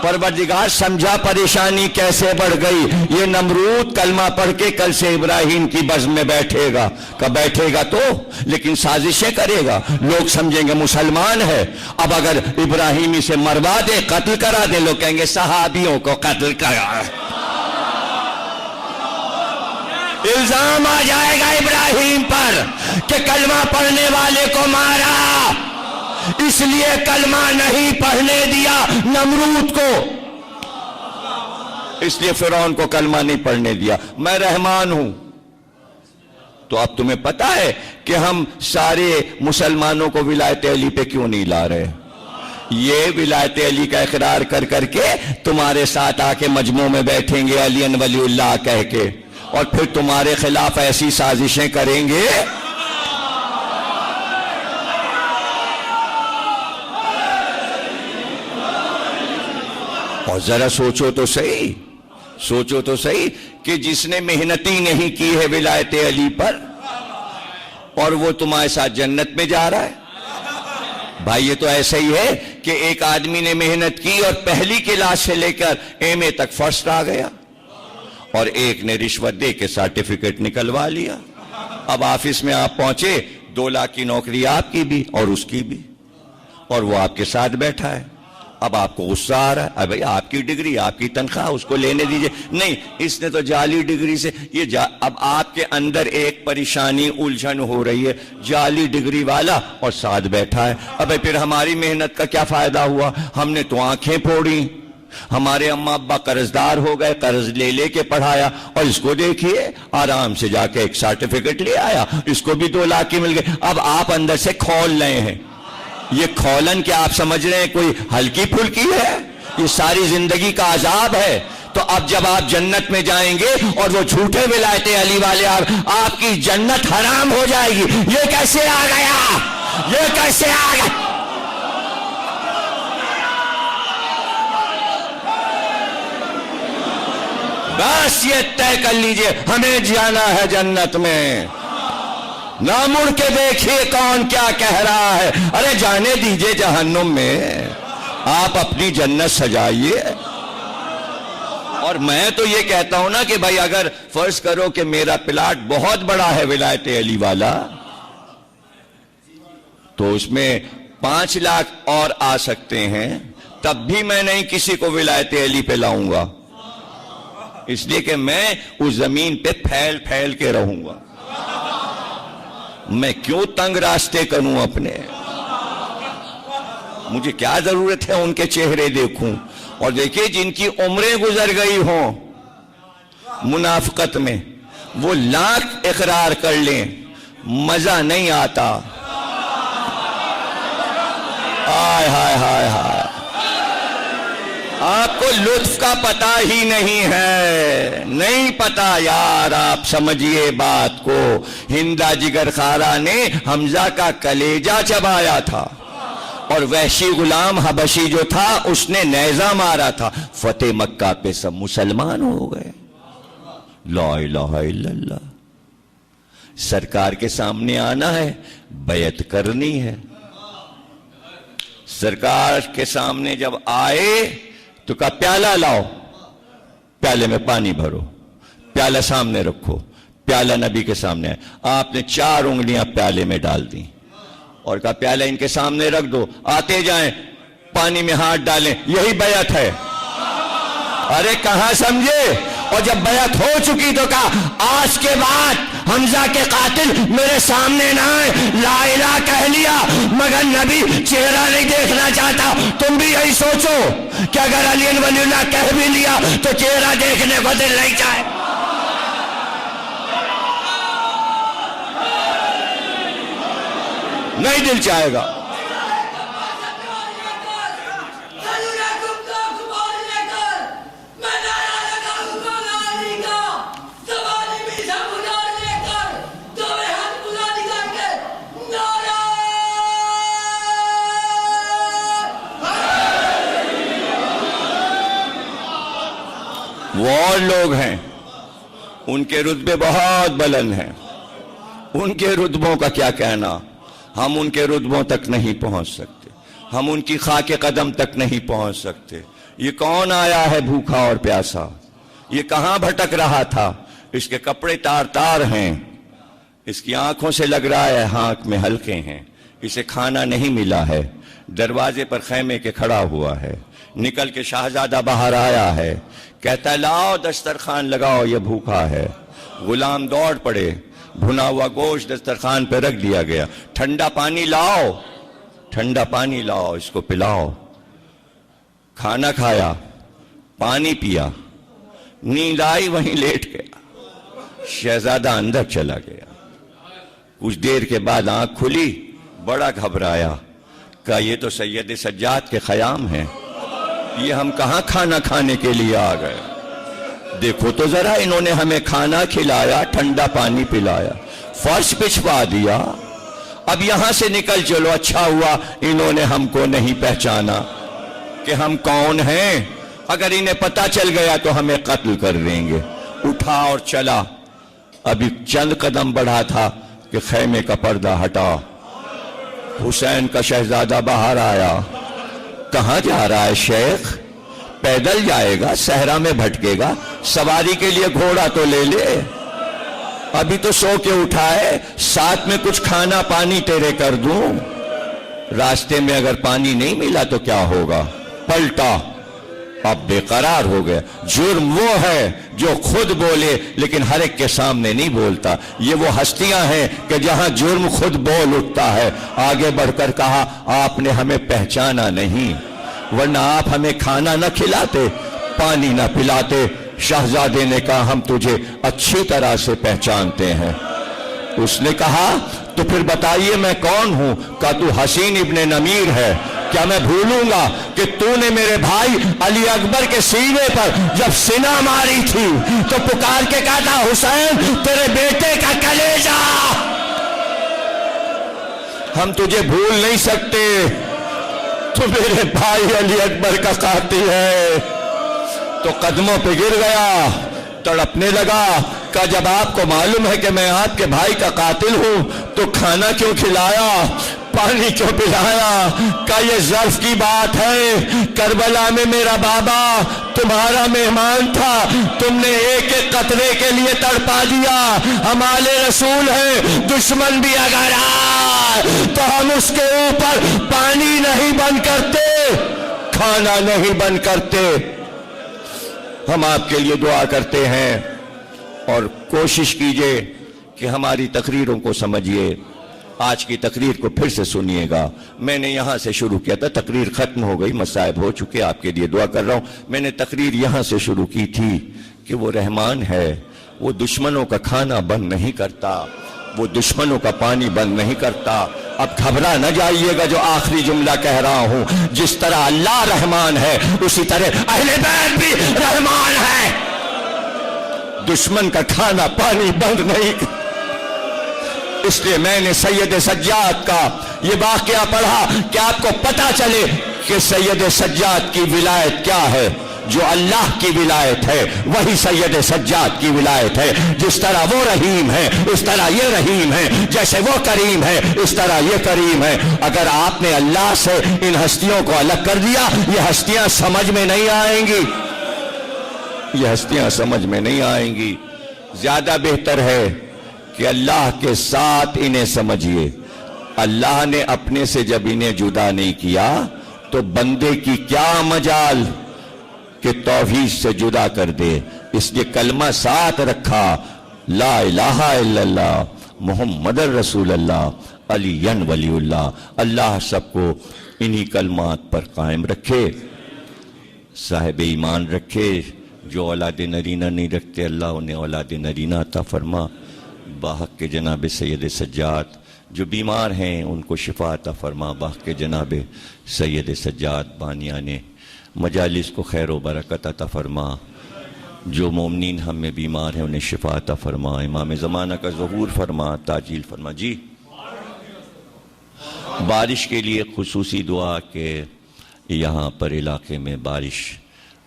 پروردگار سمجھا پریشانی کیسے بڑھ گئی. یہ نمرود کلمہ پڑھ کے کل سے ابراہیم کی بزم میں بیٹھے گا. کب بیٹھے گا تو لیکن سازشیں کرے گا. لوگ سمجھیں گے مسلمان ہے. اب اگر ابراہیم اسے مروا دے، قتل کرا دے، لوگ کہیں گے صحابیوں کو قتل کرا. الزام آ جائے گا ابراہیم پر کہ کلمہ پڑھنے والے کو مارا، اس لیے کلمہ نہیں پڑھنے دیا نمرود کو، اس لیے فرعون کو کلمہ نہیں پڑھنے دیا. میں رحمان ہوں. تو اب تمہیں پتا ہے کہ ہم سارے مسلمانوں کو ولایت علی پہ کیوں نہیں لا رہے. یہ ولایت علی کا اقرار کر کر کے تمہارے ساتھ آ کے مجمع میں بیٹھیں گے علی ولی اللہ کہہ کے، اور پھر تمہارے خلاف ایسی سازشیں کریں گے. اور ذرا سوچو تو صحیح، سوچو تو صحیح کہ جس نے محنتی نہیں کی ہے ولایت علی پر، اور وہ تمہارے ساتھ جنت میں جا رہا ہے. بھائی یہ تو ایسا ہی ہے کہ ایک آدمی نے محنت کی اور پہلی کلاس سے لے کر ایم اے تک فرسٹ آ گیا، اور ایک نے رشوت دے کے سرٹیفکیٹ نکلوا لیا. اب آفس میں آپ پہنچے، 2 لاکھ کی نوکری آپ کی بھی اور اس کی بھی، اور وہ آپ کے ساتھ بیٹھا ہے. اب آپ کو غصہ آ رہا ہے، اب بھائی آپ کی ڈگری، آپ کی تنخواہ، اس کو لینے دیجئے. نہیں، اس نے تو جعلی ڈگری سے اب آپ کے اندر ایک پریشانی الجھن ہو رہی ہے. جعلی ڈگری والا اور ساتھ بیٹھا ہے. اب پھر ہماری محنت کا کیا فائدہ ہوا؟ ہم نے تو آنکھیں پھوڑی. ہمارے اماں ابا قرضدار ہو گئے، قرض لے لے کے پڑھایا، اور اس کو دیکھیے آرام سے جا کے ایک سرٹیفکیٹ لے آیا، اس کو بھی 2 لاکھ کی مل گئے. اب آپ اندر سے کھول رہے ہیں. یہ کھولن کیا آپ سمجھ رہے ہیں کوئی ہلکی پھلکی ہے؟ یہ ساری زندگی کا عذاب ہے. تو اب جب آپ جنت میں جائیں گے اور وہ جھوٹے ولایت علی والے آپ کی جنت حرام ہو جائے گی. یہ کیسے آ گیا؟ یہ کیسے آ گیا؟ بس یہ طے کر لیجئے ہمیں جانا ہے جنت میں. نہ مڑ کے دیکھیے کون کیا کہہ رہا ہے. ارے جانے دیجئے جہنم میں، آپ اپنی جنت سجائیے. اور میں تو یہ کہتا ہوں نا کہ بھائی اگر فرض کرو کہ میرا پلاٹ بہت بڑا ہے ولایت علی والا، تو اس میں 5 لاکھ اور آ سکتے ہیں، تب بھی میں نہیں کسی کو ولایت علی پہ لاؤں گا، اس لیے کہ میں اس زمین پہ پھیل پھیل کے رہوں گا. میں کیوں تنگ راستے کروں اپنے؟ مجھے کیا ضرورت ہے ان کے چہرے دیکھوں؟ اور دیکھیں جن کی عمریں گزر گئی ہوں منافقت میں، وہ لاکھ اقرار کر لیں، مزہ نہیں آتا. ہائے ہائے ہائے ہائے، آپ کو لطف کا پتہ ہی نہیں ہے، نہیں پتہ یار. آپ سمجھیے بات کو. ہندا جگر خارا نے حمزہ کا کلیجہ چبایا تھا، اور وحشی غلام حبشی جو تھا اس نے نیزہ مارا تھا. فتح مکہ پہ سب مسلمان ہو گئے. لا الہ الا اللہ. سرکار کے سامنے آنا ہے، بیعت کرنی ہے. سرکار کے سامنے جب آئے تو کہا پیالہ لاؤ، پیالے میں پانی بھرو، پیالہ سامنے رکھو. پیالہ نبی کے سامنے آئے، آپ نے 4 انگلیاں پیالے میں ڈال دیں اور کہا پیالہ ان کے سامنے رکھ دو، آتے جائیں، پانی میں ہاتھ ڈالیں. یہی بیعت ہے. ارے کہاں سمجھے؟ اور جب بیعت ہو چکی تو کہا آج کے بعد حمزہ کے قاتل میرے سامنے نہ آئے. لا الہ کہہ لیا مگر نبی چہرہ نہیں دیکھنا چاہتا. تم بھی یہی سوچو کہ اگر علی ولی اللہ کہہ بھی لیا تو چہرہ دیکھنے کو دل نہیں چاہے. نہیں دل چاہے گا. وہ اور لوگ ہیں ان کے رتبے بہت بلند ہیں, ان کے رتبوں کا کیا کہنا. ہم ان کے رتبوں تک نہیں پہنچ سکتے, ہم ان کی خاک قدم تک نہیں پہنچ سکتے. یہ کون آیا ہے بھوکا اور پیاسا؟ یہ کہاں بھٹک رہا تھا؟ اس کے کپڑے تار تار ہیں, اس کی آنکھوں سے لگ رہا ہے آنکھ میں حلقے ہیں. اسے کھانا نہیں ملا ہے, دروازے پر خیمے کے کھڑا ہوا ہے. نکل کے شہزادہ باہر آیا ہے, کہتا ہے لاؤ دسترخوان لگاؤ یہ بھوکا ہے. غلام دوڑ پڑے, بھنا ہوا گوشت دسترخوان پہ رکھ دیا گیا. ٹھنڈا پانی لاؤ, ٹھنڈا پانی لاؤ, اس کو پلاؤ. کھانا کھایا, پانی پیا, نیند آئی وہیں لیٹ گیا. شہزادہ اندر چلا گیا. کچھ دیر کے بعد آنکھ کھلی, بڑا گھبرایا, کہا یہ تو سید سجاد کے خیام ہیں, یہ ہم کہاں کھانا کھانے کے لیے آ گئے. دیکھو تو ذرا, انہوں نے ہمیں کھانا کھلایا, ٹھنڈا پانی پلایا, فرش بچھوا دیا, اب یہاں سے نکل چلو. اچھا ہوا انہوں نے ہم کو نہیں پہچانا کہ ہم کون ہیں, اگر انہیں پتہ چل گیا تو ہمیں قتل کر دیں گے. اٹھا اور چلا. ابھی چند قدم بڑھا تھا کہ خیمے کا پردہ ہٹا, حسین کا شہزادہ باہر آیا. کہاں جا رہا ہے شیخ؟ پیدل جائے گا, صحرا میں بھٹکے گا, سواری کے لیے گھوڑا تو لے لے. ابھی تو سو کے اٹھا ہے, ساتھ میں کچھ کھانا پانی تیرے کر دوں. راستے میں اگر پانی نہیں ملا تو کیا ہوگا؟ پلٹا, اب بے قرار ہو گیا. جرم وہ ہے جو خود بولے لیکن ہر ایک کے سامنے نہیں بولتا. یہ وہ ہستیاں ہیں کہ جہاں جرم خود بول اٹھتا ہے. آگے بڑھ کر کہا آپ نے ہمیں پہچانا نہیں, ورنہ آپ ہمیں کھانا نہ کھلاتے, پانی نہ پلاتے. شہزادے نے کہا ہم تجھے اچھی طرح سے پہچانتے ہیں. اس نے کہا تو پھر بتائیے میں کون ہوں؟ کہا تو حسین ابن نمیر ہے. کیا میں بھولوں گا کہ تو نے میرے بھائی علی اکبر کے سینے پر جب سینہ ماری تھی تو پکار کے کہا تھا حسین تیرے بیٹے کا کلیجہ, ہم تجھے بھول نہیں سکتے, تو میرے بھائی علی اکبر کا قاتل ہے. تو قدموں پہ گر گیا, تڑپنے لگا. کہا جب آپ کو معلوم ہے کہ میں آپ کے بھائی کا قاتل ہوں تو کھانا کیوں کھلایا, پانی کیوں پلایا؟ کہا یہ ظرف کی بات ہے, کربلا میں میرا بابا تمہارا مہمان تھا, تم نے ایک ایک قطرے کے لیے تڑپا دیا. ہمارے رسول ہیں, دشمن بھی اگر آئے تو ہم اس کے اوپر پانی نہیں بند کرتے, کھانا نہیں بند کرتے. ہم آپ کے لیے دعا کرتے ہیں اور کوشش کیجئے کہ ہماری تقریروں کو سمجھیے. آج کی تقریر کو پھر سے سنیے گا. میں نے یہاں سے شروع کیا تھا, تقریر ختم ہو گئی, مصائب ہو چکے, آپ کے لیے دعا کر رہا ہوں. میں نے تقریر یہاں سے شروع کی تھی کہ وہ رحمان ہے, وہ دشمنوں کا کھانا بند نہیں کرتا, وہ دشمنوں کا پانی بند نہیں کرتا. اب گھبرا نہ جائیے گا جو آخری جملہ کہہ رہا ہوں. جس طرح اللہ رحمان ہے اسی طرح اہل بیت بھی رحمان ہے. دشمن کا کھانا پانی بند نہیں کرتا. اس لیے میں نے سید سجاد کا یہ واقعہ پڑھا کہ آپ کو پتا چلے کہ سید سجاد کی ولایت کیا ہے. جو اللہ کی ولایت ہے وہی سید سجاد کی ولایت ہے. جس طرح وہ رحیم ہے اس طرح یہ رحیم ہے, جیسے وہ کریم ہے اس طرح یہ کریم ہے. اگر آپ نے اللہ سے ان ہستیوں کو الگ کر دیا, یہ ہستیاں سمجھ میں نہیں آئیں گی, یہ ہستیاں سمجھ میں نہیں آئیں گی. زیادہ بہتر ہے کہ اللہ کے ساتھ انہیں سمجھیے. اللہ نے اپنے سے جب انہیں جدا نہیں کیا تو بندے کی کیا مجال. کہ توحید سے جدا کر دے، اس لیے کلمہ ساتھ رکھا، لا الہ الا اللہ محمد رسول اللہ علی ولی اللہ۔ اللہ سب کو انہی کلمات پر قائم رکھے، صاحب ایمان رکھے۔ جو اولاد نرینہ نہیں رکھتے اللہ انہیں اولاد نرینہ عطا فرما، باحق کے جناب سید سجاد۔ جو بیمار ہیں ان کو شفا عطا فرما، باحق کے جناب سید سجاد بانیان مجالس کو خیر و برکت عطا فرما۔ جو مومنین ہم میں بیمار ہیں انہیں شفا عطا فرما، امام زمانہ کا ظہور فرما، تعجیل فرما۔ جی بارش کے لیے خصوصی دعا کہ یہاں پر علاقے میں بارش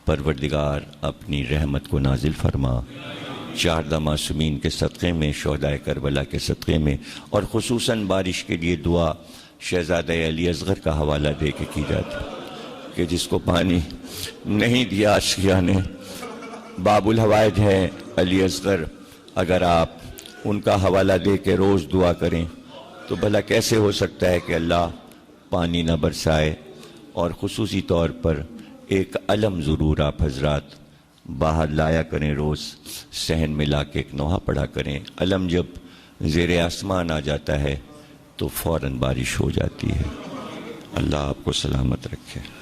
پروردگار اپنی رحمت کو نازل فرما، 14 معصومین کے صدقے میں، شہدائے کربلا کے صدقے میں، اور خصوصاً بارش کے لیے دعا شہزادہ علی اصغر کا حوالہ دے کے کی جاتی کہ جس کو پانی نہیں دیا اشقیاء نے۔ باب الحوائج ہے علی اصغر، اگر آپ ان کا حوالہ دے کے روز دعا کریں تو بھلا کیسے ہو سکتا ہے کہ اللہ پانی نہ برسائے۔ اور خصوصی طور پر ایک علم ضرور آپ حضرات باہر لایا کریں، روز صحن میں لا کے ایک نوحہ پڑھا کریں۔ علم جب زیر آسمان آ جاتا ہے تو فوراً بارش ہو جاتی ہے۔ اللہ آپ کو سلامت رکھے۔